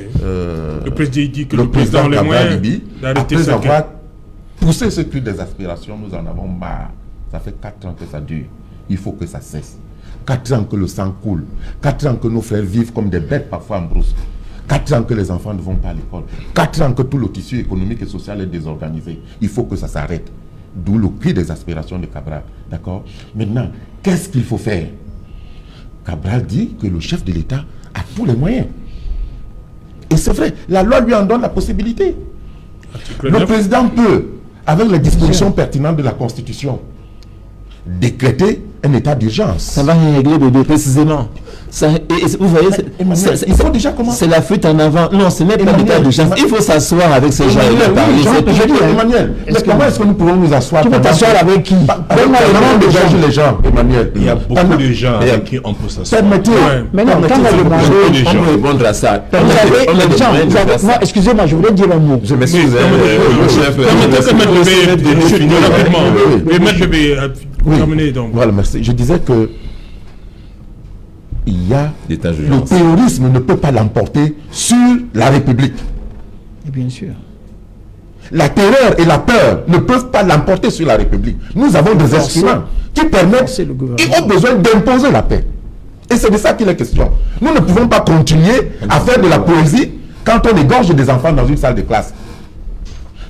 A: Le président dit que
C: le président
A: a les
C: Kabila
A: moyens
C: Libi,
A: d'arrêter
C: après
A: ça.
C: avoir poussé ce cri des aspirations, nous en avons marre. Ça fait 4 ans que ça dure. Il faut que ça cesse. 4 ans que le sang coule. 4 ans que nos frères vivent comme des bêtes parfois en brousse. 4 ans que les enfants ne vont pas à l'école. 4 ans que tout le tissu économique et social est désorganisé. Il faut que ça s'arrête. D'où le cri des aspirations de Cabral. D'accord? Maintenant, qu'est-ce qu'il faut faire? Cabral dit que le chef de l'État a tous les moyens. Et c'est vrai, la loi lui en donne la possibilité.
A: Article
C: Le
A: 9.
C: président peut, avec les dispositions pertinentes de la Constitution, décréter un état d'urgence.
E: Ça va régler Bébé, précisément. Ça, vous voyez,
C: il faut déjà commencer.
E: C'est la fuite en avant. Non, ce n'est pas l'état d'urgence. Il faut s'asseoir avec ces gens et parler.
C: Emmanuel, mais comment est-ce que nous pouvons nous asseoir?
D: Tu peux t'asseoir avec qui?
C: Les gens, Emmanuel.
B: Il y a beaucoup de gens avec qui on peut s'asseoir.
C: Permettez.
D: Mais non, quand on a demandé,
E: On peut répondre à ça.
D: excusez-moi, je voulais dire un mot.
E: Je m'excuse.
C: Voilà, merci. Je disais que il y a le
E: d'urgence.
C: terrorisme ne peut pas l'emporter sur la République.
D: Et bien sûr.
C: La terreur et la peur ne peuvent pas l'emporter sur la République. Nous avons des instruments qui permettent, ils ont besoin d'imposer la paix. Et c'est de ça qu'il est question. Nous ne pouvons pas continuer à faire de la poésie quand on égorge des enfants dans une salle de classe.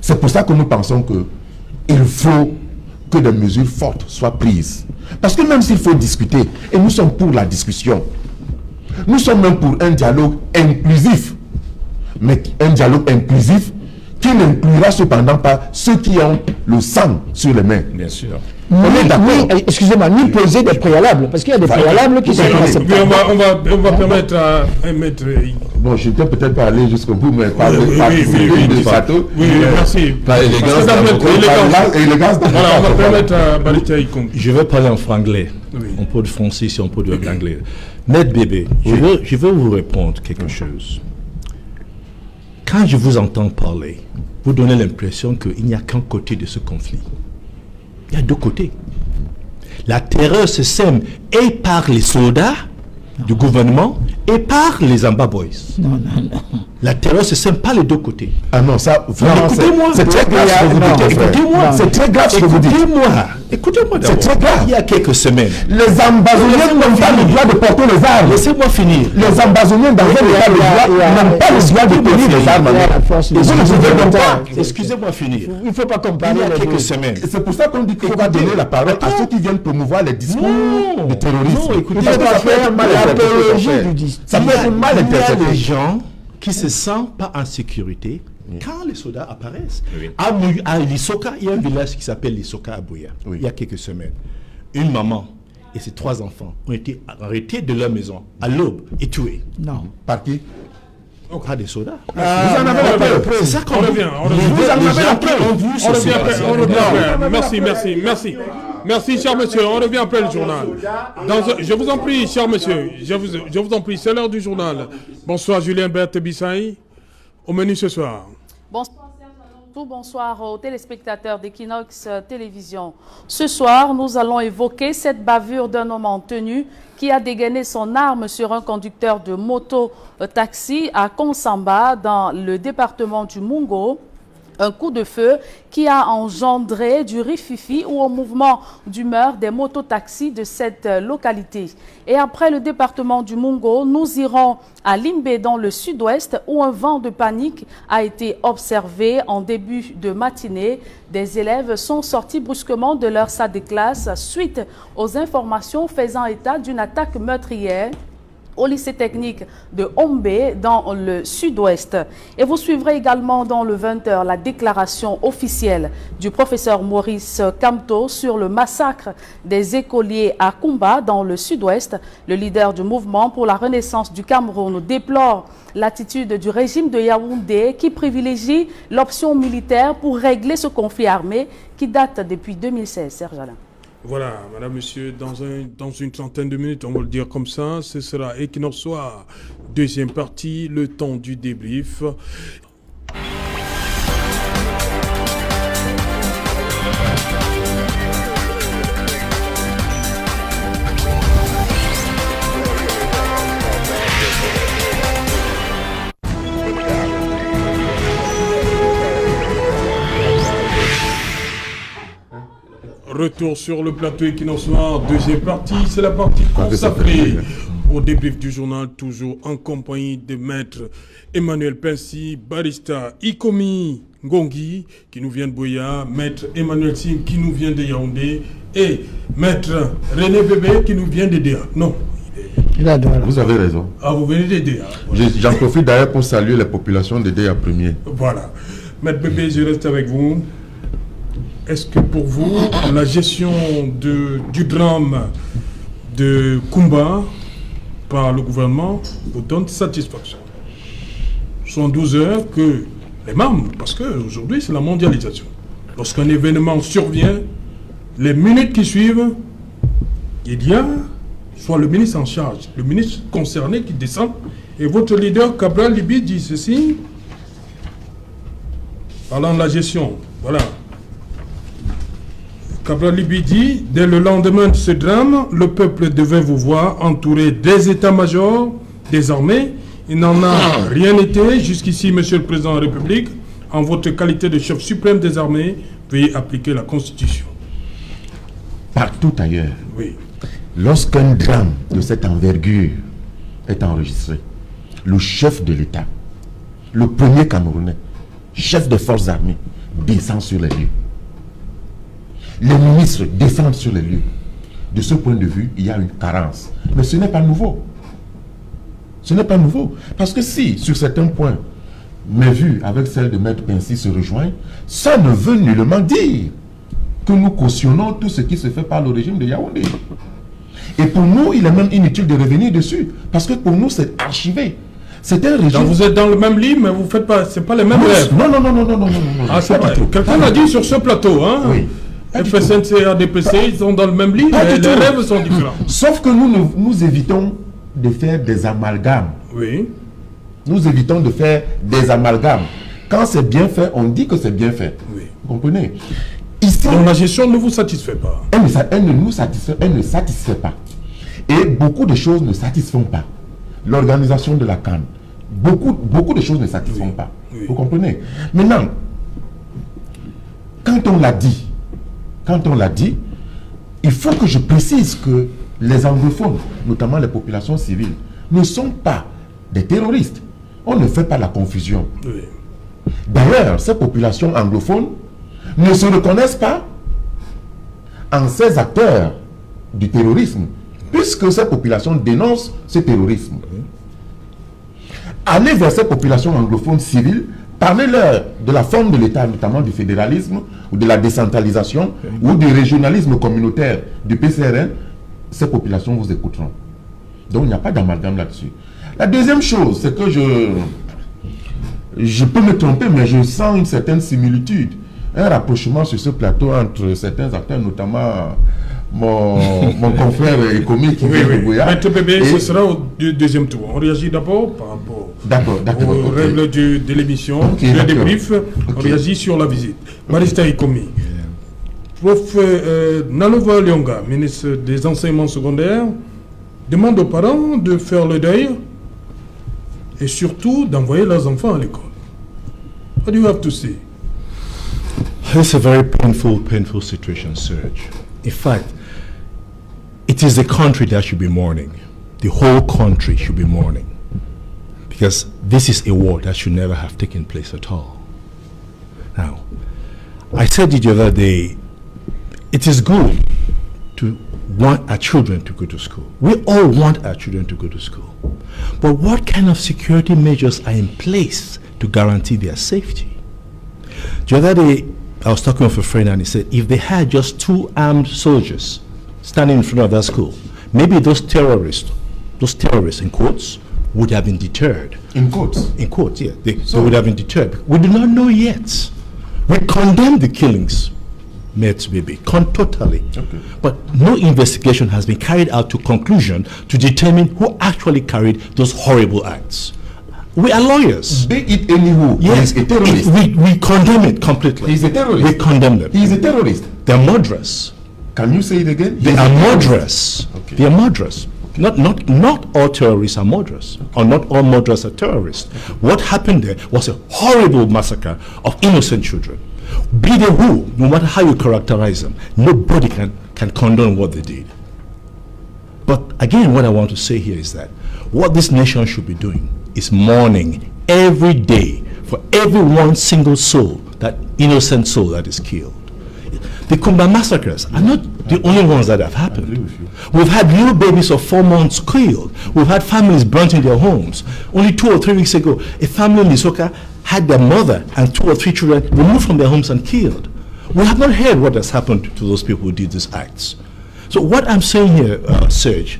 C: C'est pour ça que nous pensons qu'il faut que des mesures fortes soient prises. Parce que même s'il faut discuter, et nous sommes pour la discussion, nous sommes même pour un dialogue inclusif, mais un dialogue inclusif qui n'inclura cependant pas ceux qui ont le sang sur les mains.
E: Bien sûr.
D: Excusez-moi, ni poser des préalables, parce qu'il y a des préalables qui sont inacceptables.
A: On va permettre à un maître.
C: Bon, je ne peux peut-être pas aller jusqu'au bout, mais pas de château.
A: Oui, merci.
E: Pas élégance.
A: Voilà, on va permettre à Balita Ikom.
B: Je vais parler en franglais.
A: Oui.
B: On peut de français si on peut de l'anglais. Maître Bébé, je veux vous répondre quelque chose. Quand je vous entends parler, vous donnez l'impression qu'il n'y a qu'un côté de ce conflit. Il y a deux côtés. La terreur se sème et par les soldats du gouvernement et par les Amba Boys.
D: Non.
B: La terreur se sème par les deux côtés.
C: Ah non, ça, vraiment,
B: écoutez-moi,
C: c'est très grave ce que vous dites.
B: Écoutez-moi,
C: c'est très grave ce que vous dites.
B: Écoutez-moi
C: C'est très grave.
B: Il y a quelques semaines.
C: Les ambazoniens n'ont pas le droit de porter les armes.
B: Laissez-moi finir.
C: Les ambazoniens dans un état de droit n'ont pas le droit de tenir les armes. Et vous ne pouvez donc pas.
B: Excusez-moi finir.
D: Il ne faut pas comparer
B: Il y a
D: les
B: quelques
D: deux.
B: semaines.
C: C'est pour ça qu'on dit qu'il faut pas donner la parole à ceux qui viennent promouvoir les discours de terrorisme.
B: Non, écoutez,
C: Parce que ça peut être mal interprété. Ça peut être mal
B: Il y a des
C: interprété.
B: gens qui se sentent pas en sécurité quand les soldats apparaissent.
E: Oui.
B: À Lisoka, il y a un village qui s'appelle Lisoka à Bouya.
C: Oui.
B: Il y a quelques semaines. Une maman et ses 3 enfants ont été arrêtés de leur maison à l'aube et tués.
D: Non.
C: Par qui?
B: Par des soldats.
C: Vous en avez la preuve.
B: C'est ça qu'on
A: On revient.
C: Vous en avez la preuve.
A: On revient après. Merci, cher monsieur. On revient après le journal. Je vous en prie, cher monsieur. Je vous en prie, c'est l'heure du journal. Bonsoir, Julien Berthe Bissaï. Au menu ce soir.
F: Bonsoir, Serge Alonso. Bonsoir aux téléspectateurs d'Equinox Télévision. Ce soir, nous allons évoquer cette bavure d'un homme en tenue qui a dégainé son arme sur un conducteur de moto-taxi à Konsamba, dans le département du Mungo. Un coup de feu qui a engendré du rififi ou un mouvement d'humeur des mototaxis de cette localité. Et après le département du Mungo, nous irons à Limbe dans le sud-ouest où un vent de panique a été observé en début de matinée. Des élèves sont sortis brusquement de leur salle de classe suite aux informations faisant état d'une attaque meurtrière au lycée technique de Ombe dans le sud-ouest. Et vous suivrez également dans le 20h la déclaration officielle du professeur Maurice Kamto sur le massacre des écoliers à Kumba dans le sud-ouest. Le leader du mouvement pour la renaissance du Cameroun déplore l'attitude du régime de Yaoundé qui privilégie l'option militaire pour régler ce conflit armé qui date depuis 2016. Serge Alain.
A: Voilà, madame, monsieur, dans une trentaine de minutes, on va le dire comme ça, ce sera Equinox Soir, deuxième partie, le temps du débrief. Retour sur le plateau Equinox Soir, deuxième partie, c'est la partie consacrée au débrief du journal, toujours en compagnie de maître Emmanuel Pincy, barista Ikomi Ngongi, qui nous vient de Boya, maître Emmanuel Sim, qui nous vient de Yaoundé, et maître René Bébé, qui nous vient de Déa. Non.
C: Vous avez raison.
A: Ah, vous venez de Déa.
C: J'en profite d'ailleurs pour saluer les populations de Déa premier.
A: Voilà. Maître Bébé, je reste avec vous. est-ce que pour vous, la gestion du drame de Kumba par le gouvernement vous donne satisfaction? 72 heures que les membres, parce qu'aujourd'hui c'est la mondialisation. Lorsqu'un événement survient, les minutes qui suivent, il y a soit le ministre en charge, le ministre concerné qui descend, et votre leader Cabral Libby dit ceci, parlant de la gestion, voilà. Cabral Libby dit, dès le lendemain de ce drame, le peuple devait vous voir entouré des états-majors, des armées. Il n'en a rien été. Jusqu'ici, Monsieur le Président de la République, en votre qualité de chef suprême des armées, veuillez appliquer la Constitution.
C: Partout ailleurs,
A: Oui.
C: lorsqu'un drame de cette envergure est enregistré, le chef de l'État, le premier Camerounais, chef des forces armées, descend sur les lieux. Les ministres descendent sur les lieux. De ce point de vue, il y a une carence. Mais ce n'est pas nouveau. Ce n'est pas nouveau. Parce que si, sur certains points, mes vues avec celles de Maître Pincy se rejoignent, ça ne veut nullement dire que nous cautionnons tout ce qui se fait par le régime de Yaoundé. Et pour nous, il est même inutile de revenir dessus. Parce que pour nous, c'est archivé. C'est un régime...
A: Donc vous êtes dans le même lit, mais vous faites pas... C'est pas les mêmes rêves.
C: Non.
A: Ah, c'est vrai. Quelqu'un l'a dit sur ce plateau, hein?
C: Oui.
A: FSNC et ADPC, ils sont dans le même lit, mais les rêves sont différents.
C: Sauf que nous évitons de faire des amalgames.
A: Oui.
C: Nous évitons de faire des amalgames. Quand c'est bien fait, on dit que c'est bien fait.
A: Oui.
C: Vous comprenez? Ici,
A: Donc la gestion ne vous satisfait pas.
C: elle ne nous satisfait, elle ne satisfait pas. Et beaucoup de choses ne satisfont pas. L'organisation de la CAN, beaucoup de choses ne satisfont pas.
A: Oui.
C: Vous comprenez? Maintenant, quand on l'a dit, il faut que je précise que les anglophones, notamment les populations civiles, ne sont pas des terroristes. On ne fait pas la confusion.
A: Oui.
C: D'ailleurs, ces populations anglophones ne se reconnaissent pas en ces acteurs du terrorisme, puisque ces populations dénoncent ce terrorisme. Allez vers ces populations anglophones civiles, parlez-leur de la forme de l'État, notamment du fédéralisme, ou de la décentralisation, ou du régionalisme communautaire du PCRN, ces populations vous écouteront. Donc il n'y a pas d'amalgame là-dessus. La deuxième chose, c'est que je peux me tromper, mais je sens une certaine similitude, un rapprochement sur ce plateau entre certains acteurs, notamment mon confrère économique qui vient de Goya.
A: Maître Bébé, ce sera au deuxième tour. On réagit d'abord par rapport aux règles de l'émission, le débrief, on réagit sur la visite. Barista Ikomi, Prof Nalova Lyonga, ministre des enseignements secondaires, demande aux parents de faire le deuil et surtout d'envoyer leurs enfants à l'école. What do you have to say?
B: It's a very painful situation, Serge. In fact, it is the country that should be mourning. The whole country should be mourning. Because this is a war that should never have taken place at all. Now, I said it the other day, it is good to want our children to go to school. We all want our children to go to school. But what kind of security measures are in place to guarantee their safety? The other day, I was talking with a friend and he said, if they had just 2 armed soldiers standing in front of that school, maybe those terrorists in quotes, would have been deterred.
C: In quotes?
B: In quotes, yeah. They would have been deterred. We do not know yet. We condemn the killings, maybe, totally. Okay. But no investigation has been carried out to conclusion to determine who actually carried those horrible acts. We are lawyers.
C: Be it anywho.
B: Yes,
C: he is a terrorist.
B: We condemn it completely.
C: He is a terrorist.
B: We condemn them.
C: He is a terrorist.
B: They're murderers.
C: Can you say it again?
B: They are murderers.
C: Okay.
B: They are murderers. Not all terrorists are murderers, or not all murderers are terrorists. What happened there was a horrible massacre of innocent children. Be they who, no matter how you characterize them, nobody can condone what they did. But again, what I want to say here is that what this nation should be doing is mourning every day for every one single soul, that innocent soul that is killed. The Kumba massacres are not the only ones that have happened. We've had little babies of 4 months killed. We've had families burnt in their homes. Only 2 or 3 weeks ago, a family in Lisoka had their mother and 2 or 3 children removed from their homes and killed. We have not heard what has happened to those people who did these acts. So what I'm saying here, Serge,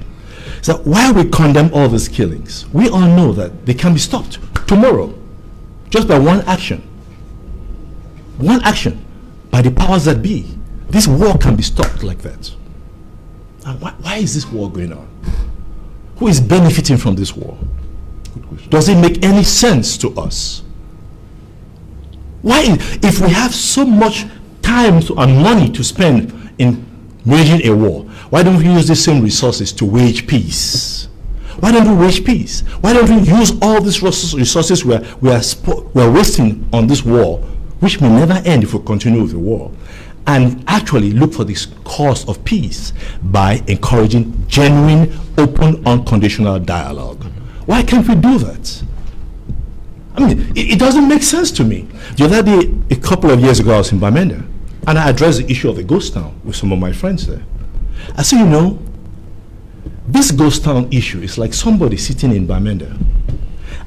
B: is that while we condemn all these killings, we all know that they can be stopped tomorrow, just by one action. One action by the powers that be. This war can be stopped like that. And why is this war going on? Who is benefiting from this war? Does it make any sense to us? Why, if we have so much time and money to spend in waging a war, why don't we use the same resources to wage peace? Why don't we wage peace? Why don't we use all these resources we are wasting on this war, which may never end if we continue with the war, and actually look for this cause of peace by encouraging genuine, open, unconditional dialogue? Why can't we do that? I mean, it doesn't make sense to me. The other day, a couple of years ago, I was in Bamenda, and I addressed the issue of the ghost town with some of my friends there. I said, you know, this ghost town issue is like somebody sitting in Bamenda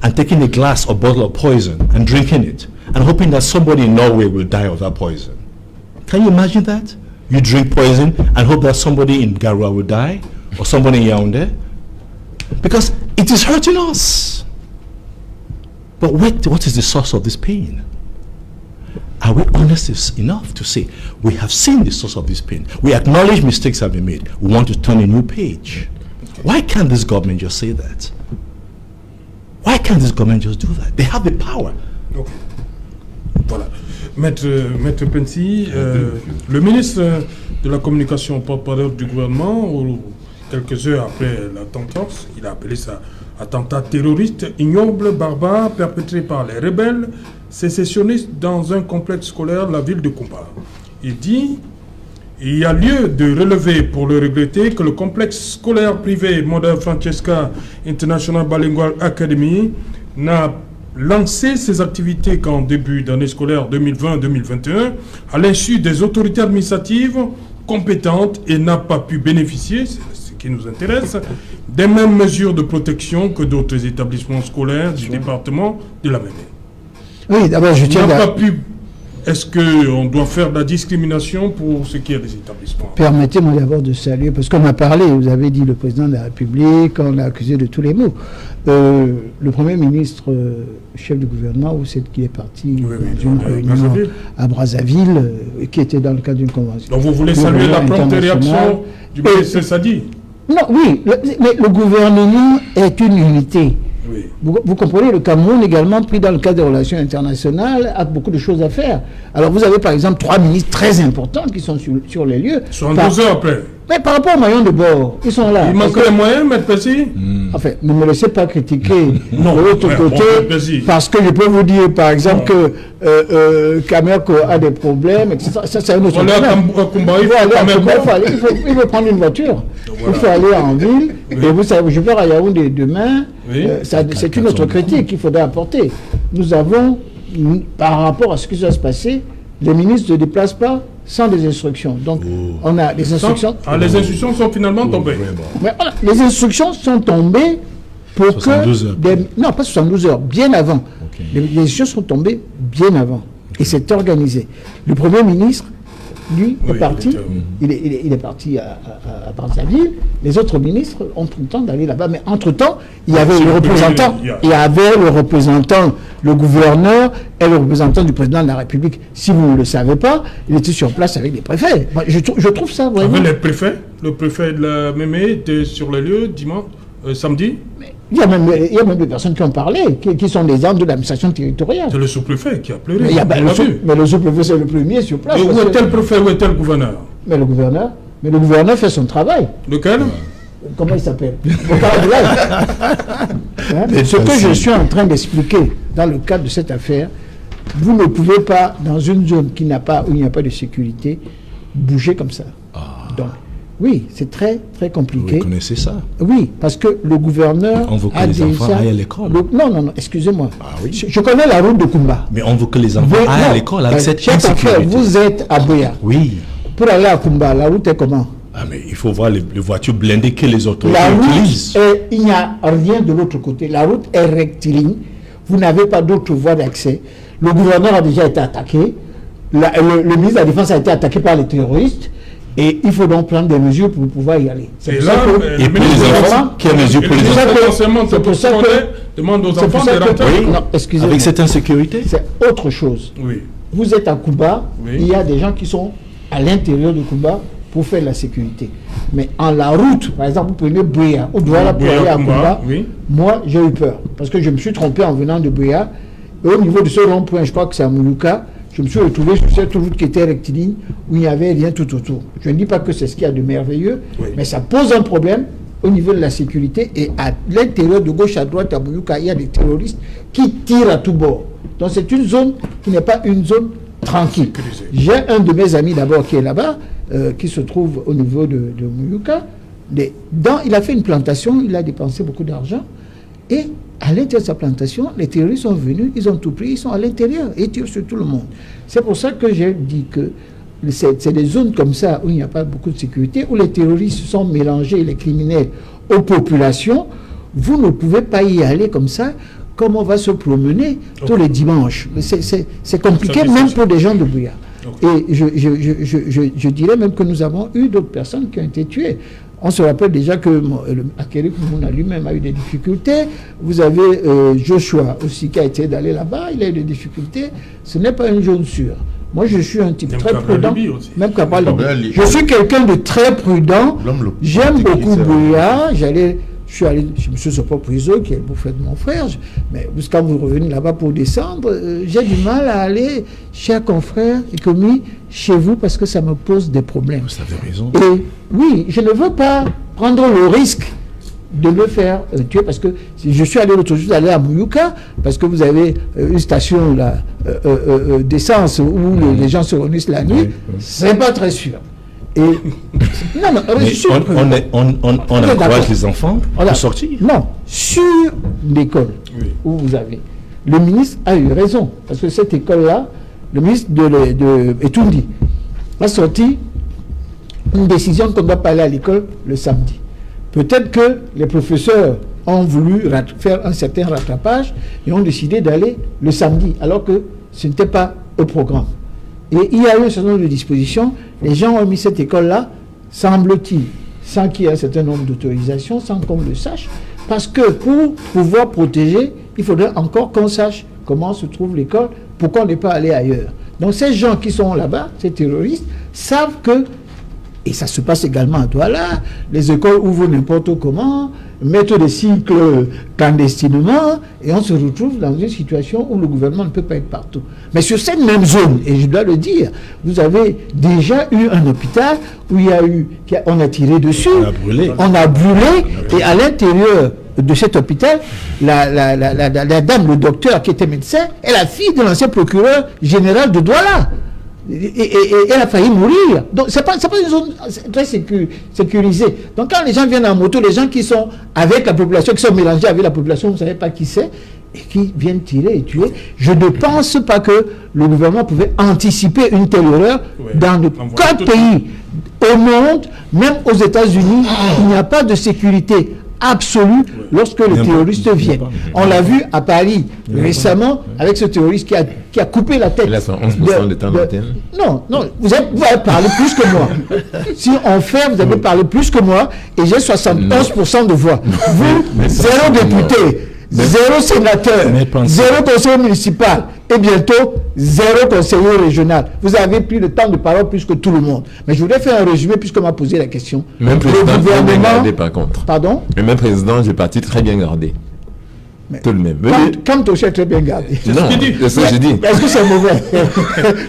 B: and taking a glass or bottle of poison and drinking it and hoping that somebody in Norway will die of that poison. Can you imagine that? You drink poison and hope that somebody in Garua will die or somebody in Yaoundé? Because it is hurting us. But wait, what is the source of this pain? Are we honest enough to say, we have seen the source of this pain, we acknowledge mistakes have been made, we want to turn a new page? Why can't this government just say that? Why can't this government just do that? They have the power.
A: Okay. Voilà. Maître Pensy, le ministre de la Communication, porte-parole du gouvernement, quelques heures après l'attentat, il a appelé ça attentat terroriste, ignoble, barbare, perpétré par les rebelles sécessionnistes dans un complexe scolaire, la ville de Kumba. Il dit, il y a lieu de relever pour le regretter que le complexe scolaire privé Mother Francesca International Bilingual Academy n'a lancé ses activités qu'en début d'année scolaire 2020-2021 à l'insu des autorités administratives compétentes et n'a pas pu bénéficier, c'est ce qui nous intéresse, des mêmes mesures de protection que d'autres établissements scolaires du département de la Médée.
D: Oui, d'abord, je tiens à...
A: Est-ce qu'on doit faire de la discrimination pour ce qui est des établissements?
D: Permettez-moi d'abord de saluer, parce qu'on a parlé, vous avez dit le président de la République, on l'a accusé de tous les maux. Le Premier ministre, chef du gouvernement, où c'est qu'il est parti dans une réunion à Brazzaville, qui était dans le cadre d'une convention.
A: Donc vous voulez saluer la prompte réaction du ministre Sadi?
D: Non, oui, mais le gouvernement est une unité.
A: Oui.
D: Vous comprenez, le Cameroun également, pris dans le cadre des relations internationales, a beaucoup de choses à faire. Alors vous avez par exemple 3 ministres très importants qui sont sur les lieux.
A: 72 heures après.
D: Mais par rapport aux moyens de bord, ils sont là.
A: Il manque les moyens, Maître Pensy?
D: Enfin, ne me laissez pas critiquer de l'autre côté,
A: bon,
D: parce que je peux vous dire par exemple que Camerco a des problèmes, etc. Ça c'est un autre problème. Il faut prendre une voiture. Il faut aller en ville. Et vous savez, je vais à Yaoundé demain. C'est une autre critique qu'il faudra apporter. Nous avons, par rapport à ce qui va se passer, les ministres ne se déplacent pas sans des instructions. Donc, on a des instructions.
A: Les instructions sont finalement tombées.
D: Mais voilà, les instructions sont tombées pour
B: 72 heures.
D: Non, pas 72 heures, bien avant. Okay. Les instructions sont tombées bien avant. Et c'est organisé. Le Premier ministre, lui, est parti. Il est parti à Brazzaville. Les autres ministres ont pris le temps d'aller là-bas. Mais entre-temps, il y avait le représentant. Il y avait le représentant, le gouverneur et le représentant du président de la République. Si vous ne le savez pas, il était sur place avec les préfets. Moi, je trouve ça vraiment...
A: Avec les préfets? Le préfet de la Mémé était sur les lieux dimanche, samedi?
D: Mais il y a même des personnes qui ont parlé, qui sont des membres de l'administration territoriale.
A: C'est le sous-préfet qui a pleuré.
D: Mais le sous-préfet, c'est le premier sur place.
A: Mais où était le préfet, où était le gouverneur?
D: Mais le gouverneur fait son travail.
A: Lequel?
D: Comment il s'appelle? Ce que je suis en train d'expliquer dans le cadre de cette affaire, vous ne pouvez pas, dans une zone où il n'y a pas de sécurité, bouger comme ça. Donc, oui, c'est très, très compliqué.
B: Vous connaissez ça?
D: Oui, parce que le gouverneur
B: on veut que les enfants aillent à l'école.
D: Non, excusez-moi.
B: Oui.
D: Je connais la route de Kumba.
B: Mais on veut que les enfants aillent à l'école avec cette insécurité.
D: Vous êtes à Boya.
B: Oui.
D: Pour aller à Kumba, la route est comment?
B: Mais il faut voir les voitures blindées que les autorités utilisent.
D: Il n'y a rien de l'autre côté. La route est rectiligne. Vous n'avez pas d'autre voie d'accès. Le gouverneur a déjà été attaqué. le ministre de la Défense a été attaqué par les terroristes. Et il faut donc prendre des mesures pour pouvoir y aller.
A: Et là,
B: et pour les enfants, quelles mesures pour les enfants?
A: C'est pour ça que demande aux enfants de rentrer.
D: Non, excusez-moi.
B: Avec cette insécurité?
D: C'est autre chose.
A: Oui.
D: Vous êtes à Cuba,
A: Oui.
D: il y a des gens qui sont à l'intérieur de Cuba pour faire la sécurité. Mais en la route, par exemple, vous prenez Buea, ou Douala pour aller à Cuba,
A: oui.
D: moi j'ai eu peur. Parce que je me suis trompé en venant de Buea. Et au niveau de ce rond-point, je crois que c'est à Moluka, je me suis retrouvé sur cette route qui était rectiligne, où il n'y avait rien tout autour. Je ne dis pas que c'est ce qu'il y a de merveilleux,
A: Oui.
D: mais ça pose un problème au niveau de la sécurité. Et à l'intérieur, de gauche à droite, à Moluka, il y a des terroristes qui tirent à tout bord. Donc c'est une zone qui n'est pas une zone tranquille. J'ai un de mes amis d'abord qui est là-bas, qui se trouve au niveau de Moluka. Il a fait une plantation, il a dépensé beaucoup d'argent. Et à l'intérieur de sa plantation, les terroristes sont venus, ils ont tout pris, ils sont à l'intérieur et ils tirent sur tout le monde. C'est pour ça que j'ai dit que c'est des zones comme ça où il n'y a pas beaucoup de sécurité, où les terroristes sont mélangés, les criminels, aux populations. Vous ne pouvez pas y aller comme ça, comme on va se promener tous les dimanches. C'est compliqué même pour des gens de Buea. Et je dirais même que nous avons eu d'autres personnes qui ont été tuées. On se rappelle déjà que Akéry Koumouna lui-même a eu des difficultés. Vous avez Joshua aussi qui a été d'aller là-bas, il a eu des difficultés. Ce n'est pas une zone sûre. Moi, je suis un type
A: Même
D: très prudent. Même Cabral
C: Libi.
D: Je suis quelqu'un de très prudent. J'aime beaucoup Buea. Je me suis sur prison, qui est le beau-frère de mon frère. Mais quand vous revenez là-bas pour descendre, j'ai du mal à aller, cher confrère, et commis, chez vous, parce que ça me pose des problèmes.
B: Vous avez raison.
D: Et oui, je ne veux pas prendre le risque de me faire tuer, parce que si je suis allé l'autre jour, aller à Muyuka, parce que vous avez une station d'essence où les gens se réunissent la nuit, c'est pas très sûr. Et non,
B: on encourage les enfants à sortir.
D: Non, sur l'école où vous avez, le ministre a eu raison, parce que cette école-là, le ministre de Etoundi a sorti une décision qu'on ne doit pas aller à l'école le samedi. Peut-être que les professeurs ont voulu faire un certain rattrapage et ont décidé d'aller le samedi, alors que ce n'était pas au programme. Et il y a eu un certain nombre de dispositions. Les gens ont mis cette école-là, semble-t-il, sans qu'il y ait un certain nombre d'autorisations, sans qu'on le sache, parce que pour pouvoir protéger, il faudrait encore qu'on sache comment se trouve l'école, pourquoi on n'est pas allé ailleurs. Donc ces gens qui sont là-bas, ces terroristes, savent que, et ça se passe également à Douala, les écoles ouvrent n'importe comment, mettent des cycles clandestinement, et on se retrouve dans une situation où le gouvernement ne peut pas être partout. Mais sur cette même zone, et je dois le dire, vous avez déjà eu un hôpital où on a tiré dessus, on a brûlé, et à l'intérieur de cet hôpital, la dame, le docteur qui était médecin, est la fille de l'ancien procureur général de Douala. Et elle a failli mourir. Donc c'est pas une zone très sécurisée. Donc quand les gens viennent en moto, les gens qui sont avec la population, qui sont mélangés avec la population, vous ne savez pas qui c'est, et qui viennent tirer et tuer, je ne pense pas que le gouvernement pouvait anticiper une telle erreur dans aucun pays au monde, même aux États-Unis. Il n'y a pas de sécurité absolue lorsque les terroristes viennent. On l'a vu à Paris récemment avec ce terroriste qui a coupé la tête.
E: Il a 11% de temps d'antenne.
D: Non, vous avez parlé plus que moi. Si on fait, vous avez parlé plus que moi et j'ai 71% de voix. Vous, 0 député, 0 sénateur, 0 conseiller municipal et bientôt 0 conseiller régional. Vous avez pris le temps de parole plus que tout le monde. Mais je voudrais faire un résumé puisqu'on m'a posé la question.
E: Même président, très bien gardé par contre.
D: Pardon?
E: Le même président, j'ai parti très bien gardé. Tout de même.
D: Comme ton chef très bien gardé.
E: Non, c'est ce que j'ai dit.
D: Est-ce que c'est mauvais?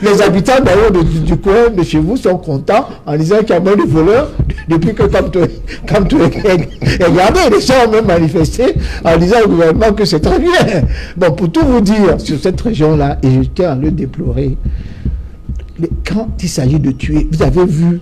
D: Les habitants d'ailleurs du coin de chez vous sont contents en disant qu'il y a moins de voleurs depuis que Kamto est gardé. Les gens ont même manifesté en disant au gouvernement que c'est très bien. Bon, pour tout vous dire sur cette région-là, et je tiens à le déplorer, quand il s'agit de tuer, vous avez vu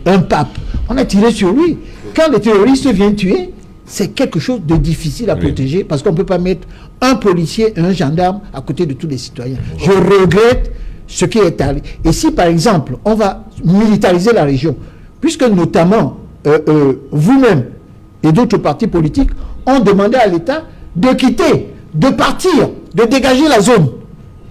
D: un pape, on a tiré sur lui. Quand les terroristes viennent tuer, c'est quelque chose de difficile à protéger parce qu'on ne peut pas mettre un policier et un gendarme à côté de tous les citoyens. Je regrette ce qui est allé. Et si, par exemple, on va militariser la région, puisque notamment vous-même et d'autres partis politiques ont demandé à l'État de quitter, de partir, de dégager la zone.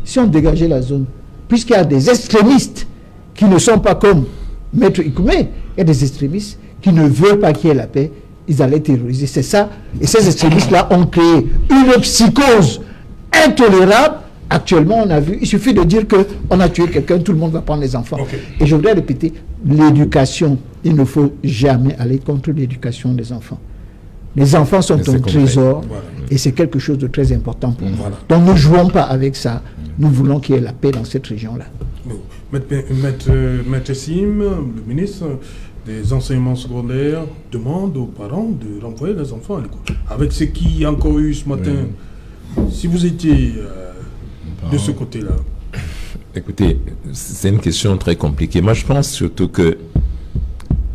D: Si on dégageait la zone, puisqu'il y a des extrémistes qui ne sont pas comme Maître Ikoumé, il y a des extrémistes qui ne veulent pas qu'il y ait la paix, ils allaient terroriser. C'est ça. Et ces extrémistes-là ont créé une psychose intolérable. Actuellement, on a vu, il suffit de dire qu'on a tué quelqu'un, tout le monde va prendre les enfants. Okay. Et je voudrais répéter, l'éducation, il ne faut jamais aller contre l'éducation des enfants. Les enfants sont un trésor, voilà. Et c'est quelque chose de très important pour nous. Voilà. Donc ne jouons pas avec ça. Nous voulons qu'il y ait la paix dans cette région-là.
A: Maître Sim, le ministre des enseignements secondaires, demande aux parents de renvoyer les enfants à l'école. Avec ce qu'il y a encore eu ce matin, si vous étiez de ce côté-là.
E: Écoutez, c'est une question très compliquée. Moi, je pense surtout que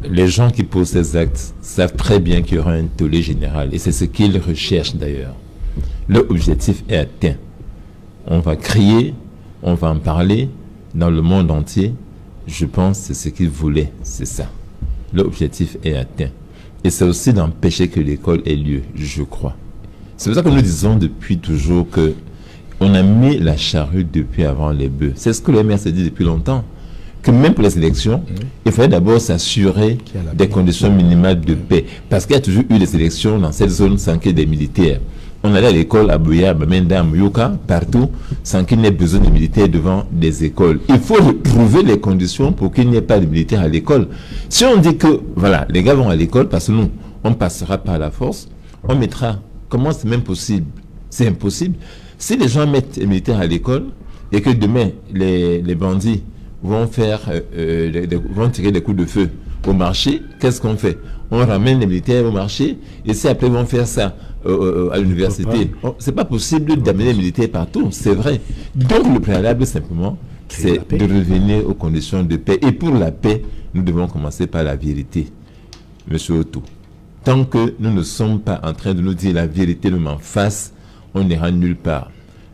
E: les gens qui posent ces actes savent très bien qu'il y aura un tollé général. Et c'est ce qu'ils recherchent d'ailleurs. Leur objectif est atteint. On va crier, on va en parler dans le monde entier. Je pense que c'est ce qu'ils voulaient, c'est ça. Leur objectif est atteint. Et c'est aussi d'empêcher que l'école ait lieu, je crois. C'est pour ça que nous disons depuis toujours que on a mis la charrue depuis avant les bœufs. C'est ce que le maire s'est dit depuis longtemps. Que même pour les élections, il fallait d'abord s'assurer des conditions minimales de paix. Parce qu'il y a toujours eu des élections dans cette zone sans qu'il y ait des militaires. On allait à l'école à Boya, à Bamenda, à Mouyoka, partout, sans qu'il n'y ait besoin de militaires devant des écoles. Il faut trouver les conditions pour qu'il n'y ait pas de militaires à l'école. Si on dit que, voilà, les gars vont à l'école, parce que nous, on passera par la force, on mettra, comment c'est même possible? C'est impossible. Si les gens mettent les militaires à l'école, et que demain, les bandits vont vont tirer des coups de feu au marché, qu'est-ce qu'on fait? On ramène les militaires au marché, et si après ils vont faire ça à l'université, c'est pas possible d'amener les militaires partout, c'est vrai. Donc le préalable simplement, c'est de revenir aux conditions de paix. Et pour la paix, nous devons commencer par la vérité, Monsieur Otto. Tant que nous ne sommes pas en train de nous dire la vérité de en face, on n'ira nulle part.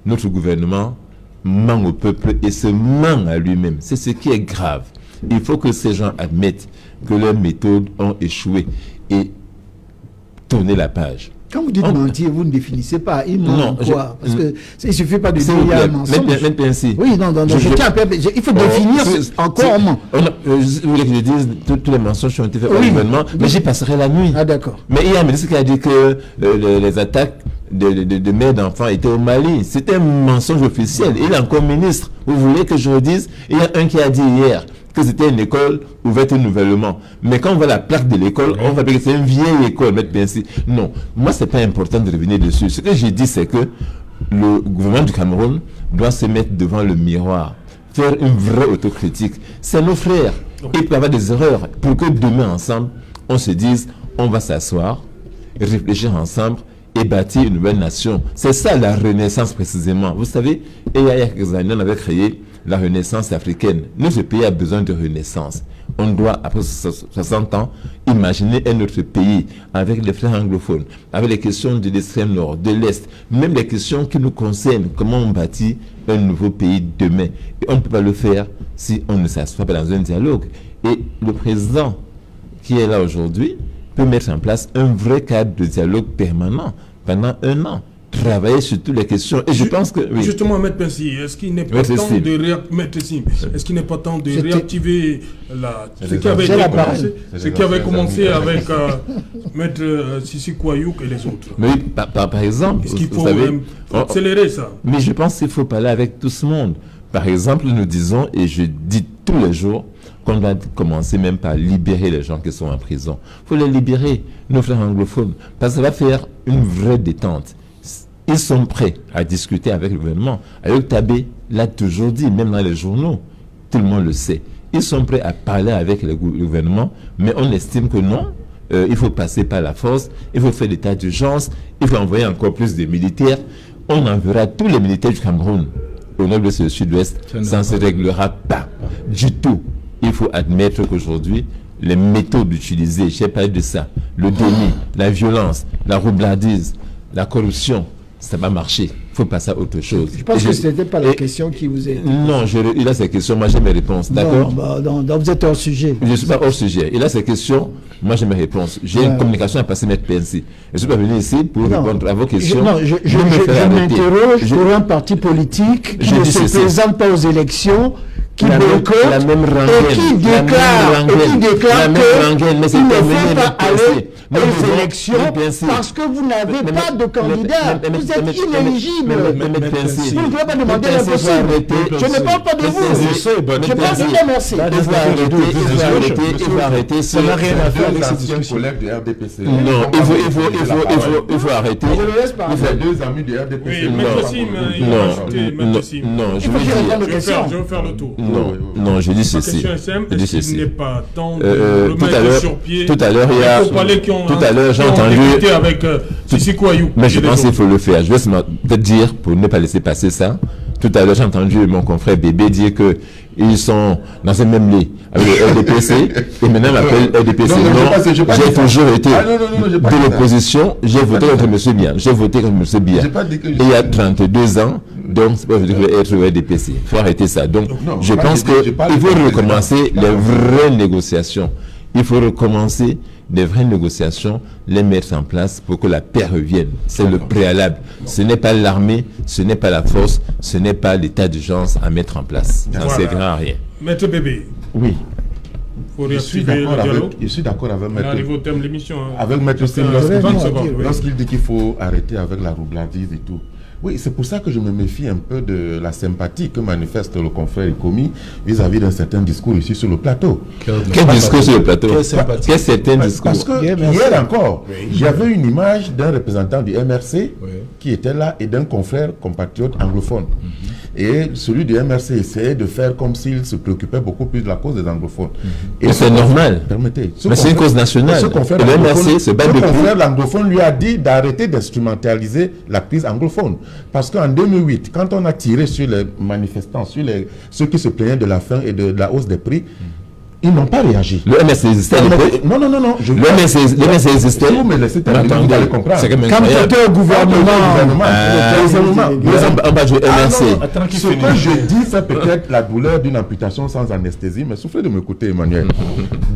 E: Notre gouvernement ment au peuple et se ment à lui-même. C'est ce qui est grave. Il faut que ces gens admettent que leurs méthodes ont échoué et tourner la page.
D: Quand vous dites mentir, vous ne définissez pas. Il ment quoi? Parce que il ne suffit pas de dire il y a un mensonge. Oui, non, je tiens à il faut définir encore un mot.
E: Vous voulez que je dise tous les mensonges qui ont été faits par le gouvernement, mais j'y passerai la nuit.
D: Ah d'accord.
E: Mais il y a un ministre qui a dit que les attaques de mères d'enfants étaient au Mali. C'était un mensonge officiel. Il est encore ministre. Vous voulez que je le dise? Il y a un qui a dit hier que c'était une école ouverte nouvellement. Mais quand on voit la plaque de l'école, on va dire que c'est une vieille école, mettre bien ainsi. Non, moi, c'est pas important de revenir dessus. Ce que j'ai dit, c'est que le gouvernement du Cameroun doit se mettre devant le miroir, faire une vraie autocritique. C'est nos frères. Et il peut y avoir des erreurs pour que demain, ensemble, on se dise, on va s'asseoir, réfléchir ensemble et bâtir une nouvelle nation. C'est ça la renaissance précisément. Vous savez, il y a quelques années, on avait créé la renaissance africaine. Notre pays a besoin de renaissance. On doit, après 60 ans, imaginer un autre pays avec les frères anglophones, avec les questions de l'extrême nord, de l'est, même les questions qui nous concernent, comment on bâtit un nouveau pays demain. Et on ne peut pas le faire si on ne s'assoit pas dans un dialogue. Et le président qui est là aujourd'hui peut mettre en place un vrai cadre de dialogue permanent pendant 1 an. Travailler sur toutes les questions. Et je pense que... Oui.
A: Justement, Maître Pensy, est-ce qu'il n'est pas temps de réactiver ce qui avait commencé avec Maître Sissi Kouayouk et les autres?
E: Mais par exemple,
A: est-ce qu'il faut accélérer ça?
E: Mais je pense qu'il faut parler avec tout ce monde. Par exemple, nous disons, et je dis tous les jours, qu'on doit commencer même par libérer les gens qui sont en prison. Il faut les libérer, nos frères anglophones, parce que ça va faire une vraie détente. Ils sont prêts à discuter avec le gouvernement. Ayoub Tabé l'a toujours dit, même dans les journaux, tout le monde le sait. Ils sont prêts à parler avec le gouvernement, mais on estime que non, il faut passer par la force, il faut faire l'état d'urgence, il faut envoyer encore plus de militaires. On enverra tous les militaires du Cameroun au nord de ce sud-ouest, ça ne se réglera pas du tout. Il faut admettre qu'aujourd'hui, les méthodes utilisées, j'ai parlé de ça, le déni, la violence, la roublardise, la corruption, ça va marcher. Il faut passer à autre chose.
D: Je pense que ce n'était pas la question qui vous est...
E: Non, il a ses questions, moi j'ai mes réponses, d'accord?
D: Non, vous êtes hors sujet.
E: Je ne suis pas hors sujet. Il a ses questions, moi j'ai mes réponses. J'ai une communication à passer, M. PNC. Je ne suis pas venu ici pour répondre à vos questions.
D: Je m'interroge pour un parti politique qui ne se présente pas aux élections, qui boycotte et qui déclare qu'il ne faut pas aller aux élections parce que vous n'avez pas de candidat. Vous êtes inéligible. Vous ne pouvez pas demander l'impossible. Je ne parle pas de vous. Je parle de merci.
E: Il faut arrêter. Ça n'a rien à faire avec
C: l'ancien collègue de RDPC.
E: Non, il faut arrêter.
C: Vous êtes deux amis de RDPC.
E: Non, je
A: veux faire le tour.
E: Non, je dis ceci.
A: Est-ce n'est pas temps de remettre sur pied
E: tout à l'heure, j'ai entendu
A: avec Sissi Kouayou.
E: Mais je pense qu'il faut le faire. Je vais peut-être dire, pour ne pas laisser passer ça, tout à l'heure, j'ai entendu mon confrère Bébé dire que ils sont dans un même lit avec le RDPC et maintenant l'appel RDPC. Non, j'ai toujours été de l'opposition, j'ai voté contre M. Biya. J'ai voté contre M. Biya. Il y a 32 ans, donc c'est pas être au RDPC. Il faut arrêter ça. Donc je pense qu'il faut recommencer les vraies négociations. Il faut recommencer des vraies négociations, les mettre en place pour que la paix revienne. C'est le préalable. Ce n'est pas l'armée, ce n'est pas la force, ce n'est pas l'état d'urgence à mettre en place. Ça ne servira à rien.
A: Maître Bébé.
C: Oui.
A: Je suis
C: d'accord avec Maître.
A: On arrive au terme de l'émission.
C: Avec Maître Sim, lorsqu'il dit qu'il faut arrêter avec la roublardise et tout. Oui, c'est pour ça que je me méfie un peu de la sympathie que manifeste le confrère Ikomi vis-à-vis d'un certain discours ici sur le plateau.
E: Quel discours sur le plateau? Quel certain discours?
C: Parce que hier encore, j'avais une image d'un représentant du MRC qui était là et d'un confrère compatriote anglophone. Et celui du MRC essayait de faire comme s'il se préoccupait beaucoup plus de la cause des anglophones.
E: Et c'est normal.
C: Permettez.
E: Mais c'est une cause nationale.
C: Le MRC se bat depuis. Le confrère anglophone lui a dit d'arrêter d'instrumentaliser la crise anglophone. Parce qu'en 2008, quand on a tiré sur les manifestants, sur ceux qui se plaignaient de la faim et de la hausse des prix, ils n'ont pas réagi.
E: Le MRC existait.
C: Non.
E: Le MRC existait.
C: Vous me laissez terminer, vous allez comprendre.
D: Quand tu étais au gouvernement,
E: on va jouer MRC.
C: Ce que je dis, c'est peut-être la douleur d'une amputation sans anesthésie, mais soufflez de m'écouter, Emmanuel.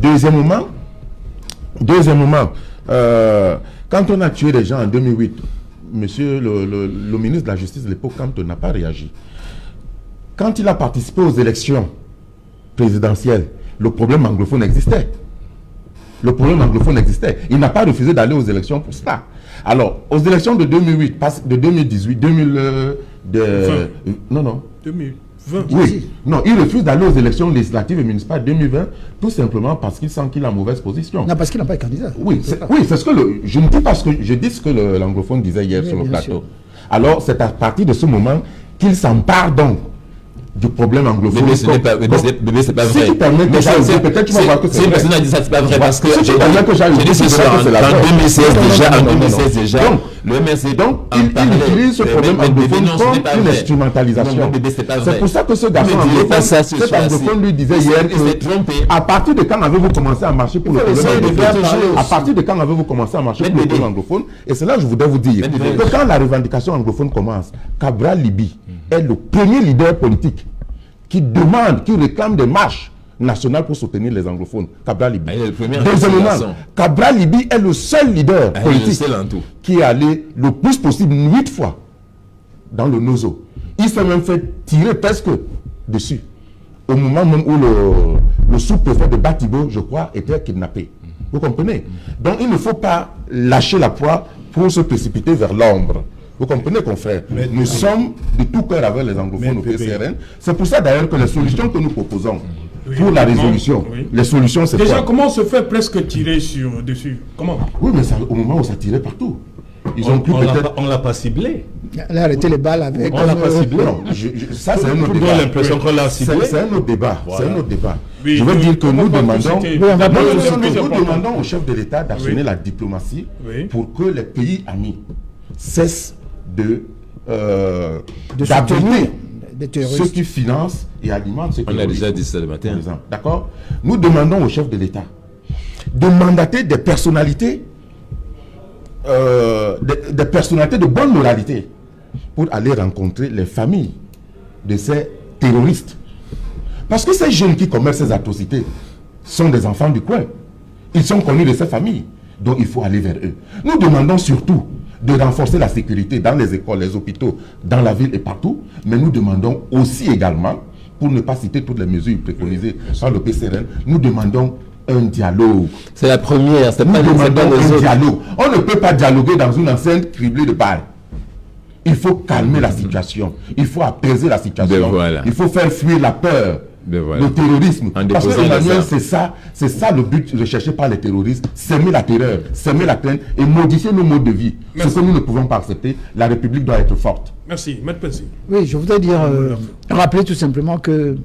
C: Deuxièmement, quand on a tué des gens en 2008, monsieur le ministre de la Justice de l'époque, Campton, n'a pas réagi. Quand il a participé aux élections présidentielles, le problème anglophone existait. Il n'a pas refusé d'aller aux élections pour cela. Alors, aux élections de 2008, de 2018, 2020. Oui. Non, il refuse d'aller aux élections législatives et municipales 2020, tout simplement parce qu'il sent qu'il est en mauvaise position.
D: Non, parce qu'il n'a pas de candidat.
C: Oui, c'est ce que je ne dis pas ce que je dis, ce que l'anglophone disait hier sur le plateau. Alors, c'est à partir de ce moment qu'il s'empare donc du problème anglophone.
E: Mais c'est pas vrai.
C: Si tu permets que j'aille, peut-être tu vas voir que c'est vrai.
E: Si une personne a dit ça, c'est pas vrai parce que
C: si tu permets que j'aille,
E: j'ai dit ce soir, en 2016 déjà, le MRC
C: donc il utilise ce problème anglophone comme une instrumentalisation. C'est pour ça que ce garçon anglophone lui disait hier que à partir de quand avez-vous commencé à marcher pour le problème anglophone? À partir de quand avez-vous commencé à marcher pour le problème anglophone? Et c'est là que je voudrais vous dire que quand la revendication anglophone commence, Cabral Liby est le premier leader politique qui demande, qui réclame des marches nationales pour soutenir les anglophones. Cabral Liby. Deuxièmement, Cabral Liby est le seul leader politique qui est allé le plus possible 8 fois dans le Nozo. Il s'est même fait tirer presque dessus. Au moment même où le sous-préfet de Batibo, je crois, était kidnappé. Vous comprenez? Donc il ne faut pas lâcher la proie pour se précipiter vers l'ombre. Vous comprenez, confrère? Nous sommes de tout cœur avec les anglophones au PCRN. C'est pour ça d'ailleurs que les solutions que nous proposons pour la résolution, les solutions c'est
A: déjà, comment se fait presque tirer dessus? Comment?
C: Oui, mais ça, au moment où ça tirait partout. Ils ont pu peut-être...
B: On l'a pas ciblé.
D: Elle a arrêté les balles avec...
B: On l'a pas ciblé.
C: Non, ça c'est un autre débat.
B: L'impression qu'on l'a ciblé.
C: C'est un autre débat.
B: Voilà.
C: C'est un autre débat.
A: Oui,
C: je veux dire que nous demandons...
A: Nous
C: demandons au chef de l'État d'actionner la diplomatie pour que les pays amis cessent d'abonder ceux qui financent et alimentent ceux qui...
E: On a déjà dit ça le matin.
C: D'accord? Nous demandons au chef de l'État de mandater des personnalités de bonne moralité pour aller rencontrer les familles de ces terroristes. Parce que ces jeunes qui commettent ces atrocités sont des enfants du coin. Ils sont connus de ces familles. Donc il faut aller vers eux. Nous demandons surtout de renforcer la sécurité dans les écoles, les hôpitaux, dans la ville et partout. Mais nous demandons aussi également, pour ne pas citer toutes les mesures préconisées par le PCRN, nous demandons un dialogue.
E: C'est la première, c'est
C: Nous
E: pas
C: demandons
E: les
C: un
E: autres.
C: dialogue. On ne peut pas dialoguer dans une enceinte criblée de balles. Il faut calmer la situation. Il faut apaiser la situation.
E: Ben voilà.
C: Il faut faire fuir la peur.
E: Ben voilà.
C: Le terrorisme.
E: En
C: Parce que
E: déposant
C: Emmanuel,
E: les armes.
C: c'est ça le but recherché par les terroristes, semer la terreur, semer la crainte et modifier nos modes de vie.
A: Merci.
C: Ce que nous ne pouvons pas accepter. La République doit être forte.
A: Merci. Maître Pensy.
D: Oui, je voudrais dire, rappeler tout simplement que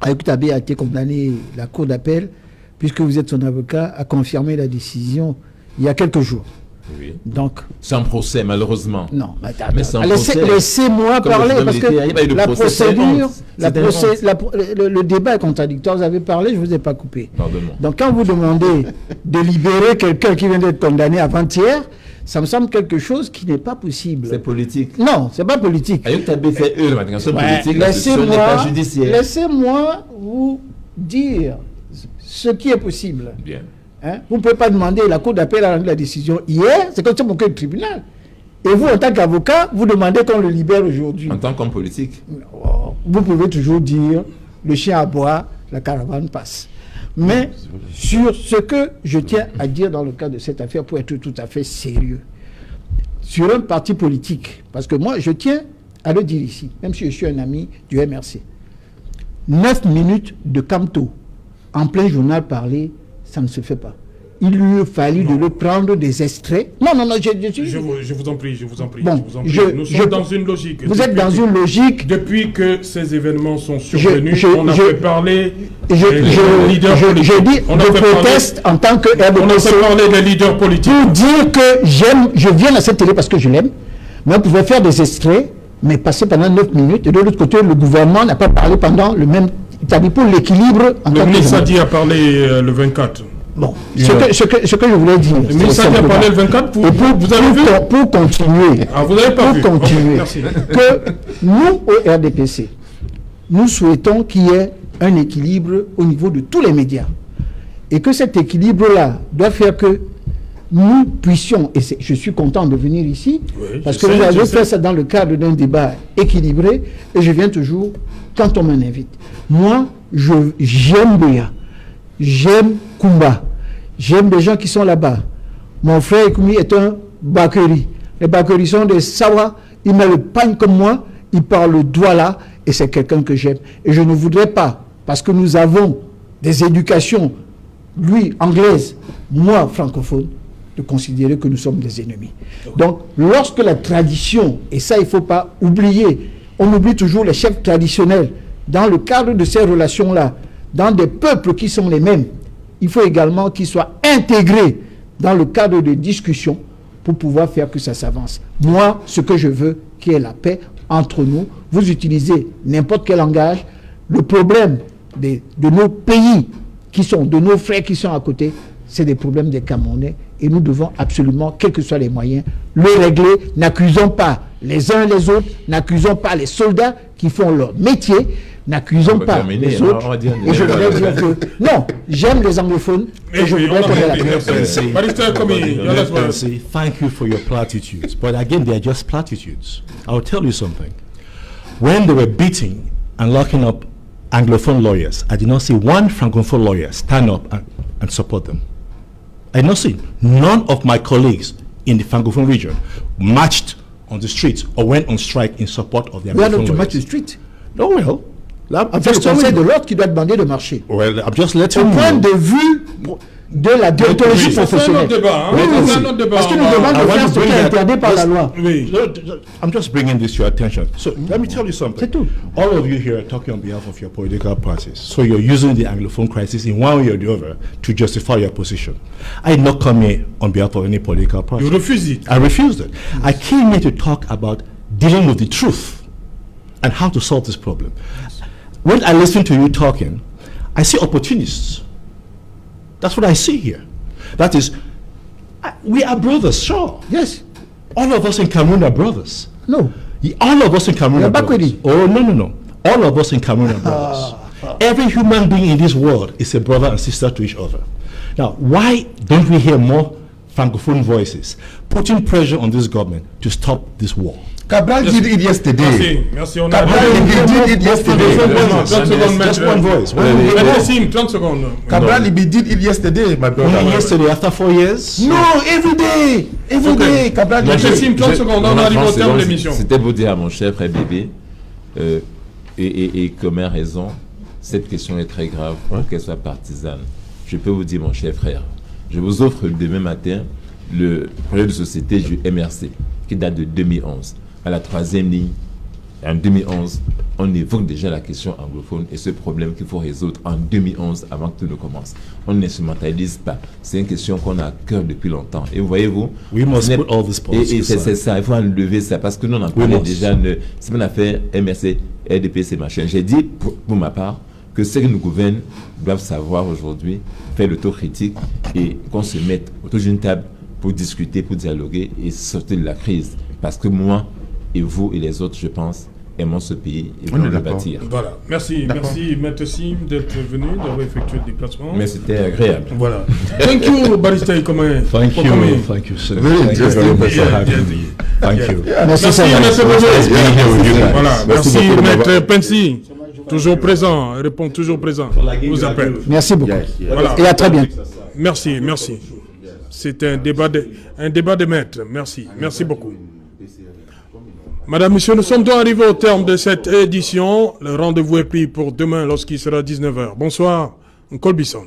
D: Ayoub Tabé a été condamné, la cour d'appel, puisque vous êtes son avocat, a confirmé la décision il y a quelques jours.
E: Oui.
D: Donc,
E: Sans procès, malheureusement.
D: non,
E: Mais sans
D: laissez-moi
E: Comme
D: parler,
E: le
D: parce
E: militaire, il y a pas eu
D: que
E: de
D: la
E: procès,
D: procédure,
E: c'est honte.
D: le débat est contradictoire. Vous avez parlé, je ne vous ai pas coupé.
E: Pardonne-moi.
D: Donc, quand vous demandez de libérer quelqu'un qui vient d'être condamné avant-hier, ça me semble quelque chose qui n'est pas possible.
E: C'est politique.
D: Non, c'est pas politique.
E: Ayoub Tabé fait eux, la intervention
D: Ouais,
E: politique, la session n'est pas judiciaire.
D: laissez-moi vous dire ce qui est possible.
E: Bien.
D: Hein? Vous ne pouvez pas demander, la cour d'appel a rendu la décision hier, c'est comme ça mon le tribunal. Et vous, en tant qu'avocat, vous demandez qu'on le libère aujourd'hui.
E: En tant qu'homme politique.
D: Vous pouvez toujours dire, le chien aboie, la caravane passe. Mais sur ce que je tiens à dire dans le cas de cette affaire, pour être tout à fait sérieux, sur un parti politique, parce que moi, je tiens à le dire ici, même si je suis un ami du MRC, 9 minutes de Camto, en plein journal parlé, ça ne se fait pas. Il lui a fallu de le prendre des extraits. Non,
A: Je vous en prie, je vous en prie.
D: Bon,
A: je vous en prie. Nous sommes dans une logique.
D: Vous êtes dans une logique.
A: Depuis que ces événements sont survenus, on a
D: je-
A: fait parler
D: Je
A: des leaders politiques.
D: dis,
A: On a
D: je
A: fait parler-
D: proteste en tant que
A: On a
D: RDPC
A: fait parler des leaders politiques.
D: pour dire que je viens à cette télé parce que je l'aime, mais on pouvait faire des extraits, mais passer pendant 9 minutes, et de l'autre côté, le gouvernement n'a pas parlé pendant le même... C'est-à-dire pour l'équilibre en
A: Le
D: tant que...
A: ministre Sadi a parlé le 24.
D: Bon, ce que je voulais dire...
A: Le ministre Sadi a
D: simplement-
A: parlé le 24 pour...
D: Et
A: Vous avez vu
D: pour continuer,
A: Ah, vous n'avez pas vu.
D: pour continuer,
A: Ok, merci.
D: que nous, au RDPC, nous souhaitons qu'il y ait un équilibre au niveau de tous les médias. Et que cet équilibre-là doit faire que nous puissions, et je suis content de venir ici,
A: Oui,
D: parce
A: je
D: que
A: sais,
D: nous
A: je
D: avons
A: sais.
D: fait ça dans le cadre d'un débat équilibré, et je viens toujours quand on m'invite. Moi, j'aime Béa, j'aime Kumba, j'aime des gens qui sont là-bas. Mon frère Ekoumi est un Bakeri. Les Bakeri sont des Sawa, il met le pagne comme moi, il parle le doigt là, et c'est quelqu'un que j'aime. Et je ne voudrais pas, parce que nous avons des éducations, lui, anglaise, moi, francophone, de considérer que nous sommes des ennemis. Donc, lorsque la tradition, et ça il ne faut pas oublier, on oublie toujours les chefs traditionnels, dans le cadre de ces relations-là, dans des peuples qui sont les mêmes, il faut également qu'ils soient intégrés dans le cadre de discussion pour pouvoir faire que ça s'avance. Moi, ce que je veux, qu'il y ait la paix entre nous, vous utilisez n'importe quel langage, le problème de nos pays, qui sont de nos frères qui sont à côté, c'est des problèmes des Camerounais et nous devons absolument, quels que soient les moyens, le régler. N'accusons pas les uns les autres, n'accusons pas les soldats qui font leur métier, n'accusons
E: On va
D: pas
E: terminer,
D: les
E: hein,
D: autres.
E: on va dire-
D: Et je voudrais dire que, non, j'aime les anglophones et je voudrais qu'on ait la paix.
A: Merci. Barrister Komi,
B: Let me say thank you for your platitudes. But again, they are just platitudes. I'll tell you something. When they were beating and locking up Anglophone lawyers, I did not see one Francophone lawyer stand up and support them. I did not see. None of my colleagues in the Francophone region marched on the streets or went on strike in support of the
D: We are not
B: Anglophone
D: to match the
B: lawyers.
D: street.
B: No, well, I'm
D: C'est le
B: just telling
D: conseil de
B: you.
D: l'ordre qui doit demander de marcher.
B: Well, I'm just letting
D: Au
B: you
D: point
B: know.
D: de vue de la déontologie
A: Oui, ça, c'est un
D: professionnelle.
A: autre débat, hein.
D: Oui,
A: Ça,
D: oui,
A: c'est un
D: oui.
A: autre débat.
D: Parce que nous
A: On va-
D: demandons
B: I
D: de
B: want
D: faire
B: to
D: ce qui
B: bring
D: est
B: that-
D: interdit par la loi.
A: Oui.
B: I'm just bringing this to your attention. So let me tell you something.
D: C'est tout.
B: All of you here are talking on behalf of your political parties. So you're using the Anglophone crisis in one way or the other to justify your position. I did not come here on behalf of any political party.
A: You refuse it.
B: I refused it. I came here to talk about dealing with the truth and how to solve this problem. When I listen to you talking, I see opportunists. That's what I see here. That is, we are brothers, sure.
D: Yes.
B: All of us in Cameroon are brothers.
D: No.
B: All of us in Cameroon are brothers.
D: Bakwedi.
B: Oh, no. All of us in Cameroon are brothers. Every human being in this world is a brother and sister to each other. Now, why don't we hear more Francophone voices putting pressure on this government to stop this war?
C: Cabral did it yesterday.
A: Merci.
C: Cabral did it yesterday.
B: Just one voice.
A: 30 secondes.
C: Cabral did it yesterday, my brother.
B: Only yesterday, after 4 years?
C: No, every day. Every day. Cabral did it.
A: 30 secondes, on arrive au terme de l'émission.
E: C'était pour dire à mon cher frère bébé, et comme a raison, cette question est très grave, qu'elle soit partisane. Je peux vous dire, mon cher frère, je vous offre demain matin le projet de société du MRC, qui date de 2011. À la 3e ligne, en 2011, on évoque déjà la question anglophone et ce problème qu'il faut résoudre en 2011 avant que tout ne commence. On n'instrumentalise pas. C'est une question qu'on a à cœur depuis longtemps. Et voyez-vous,
B: We must put all this
E: et c'est ça, il faut enlever ça parce que nous on en parlait déjà. C'est une affaire MRC, RDPC, machin. J'ai dit pour ma part que ceux qui nous gouvernent doivent savoir aujourd'hui faire l'autocritique et qu'on se mette autour d'une table pour discuter, pour dialoguer et sortir de la crise. Parce que moi et vous et les autres, je pense, aimons ce pays et voulons le bâtir.
A: Voilà. Merci, Maître Sim, d'être venu, d'avoir effectué le déplacement.
E: Mais c'était agréable.
A: Voilà. Thank you, Barista Ikomae.
B: Thank you, sir. Thank you very much for having me. Thank you.
A: Merci, Maître Bobo. Voilà. Merci, Maître Pensi. Toujours présent, répond toujours présent. Vous appelle.
D: Merci beaucoup.
A: Voilà.
D: Et à très bientôt.
A: Merci. C'était un débat de maîtres. Merci beaucoup. Madame, Monsieur, nous sommes donc arrivés au terme de cette édition. Le rendez-vous est pris pour demain lorsqu'il sera 19h. Bonsoir, Colbison.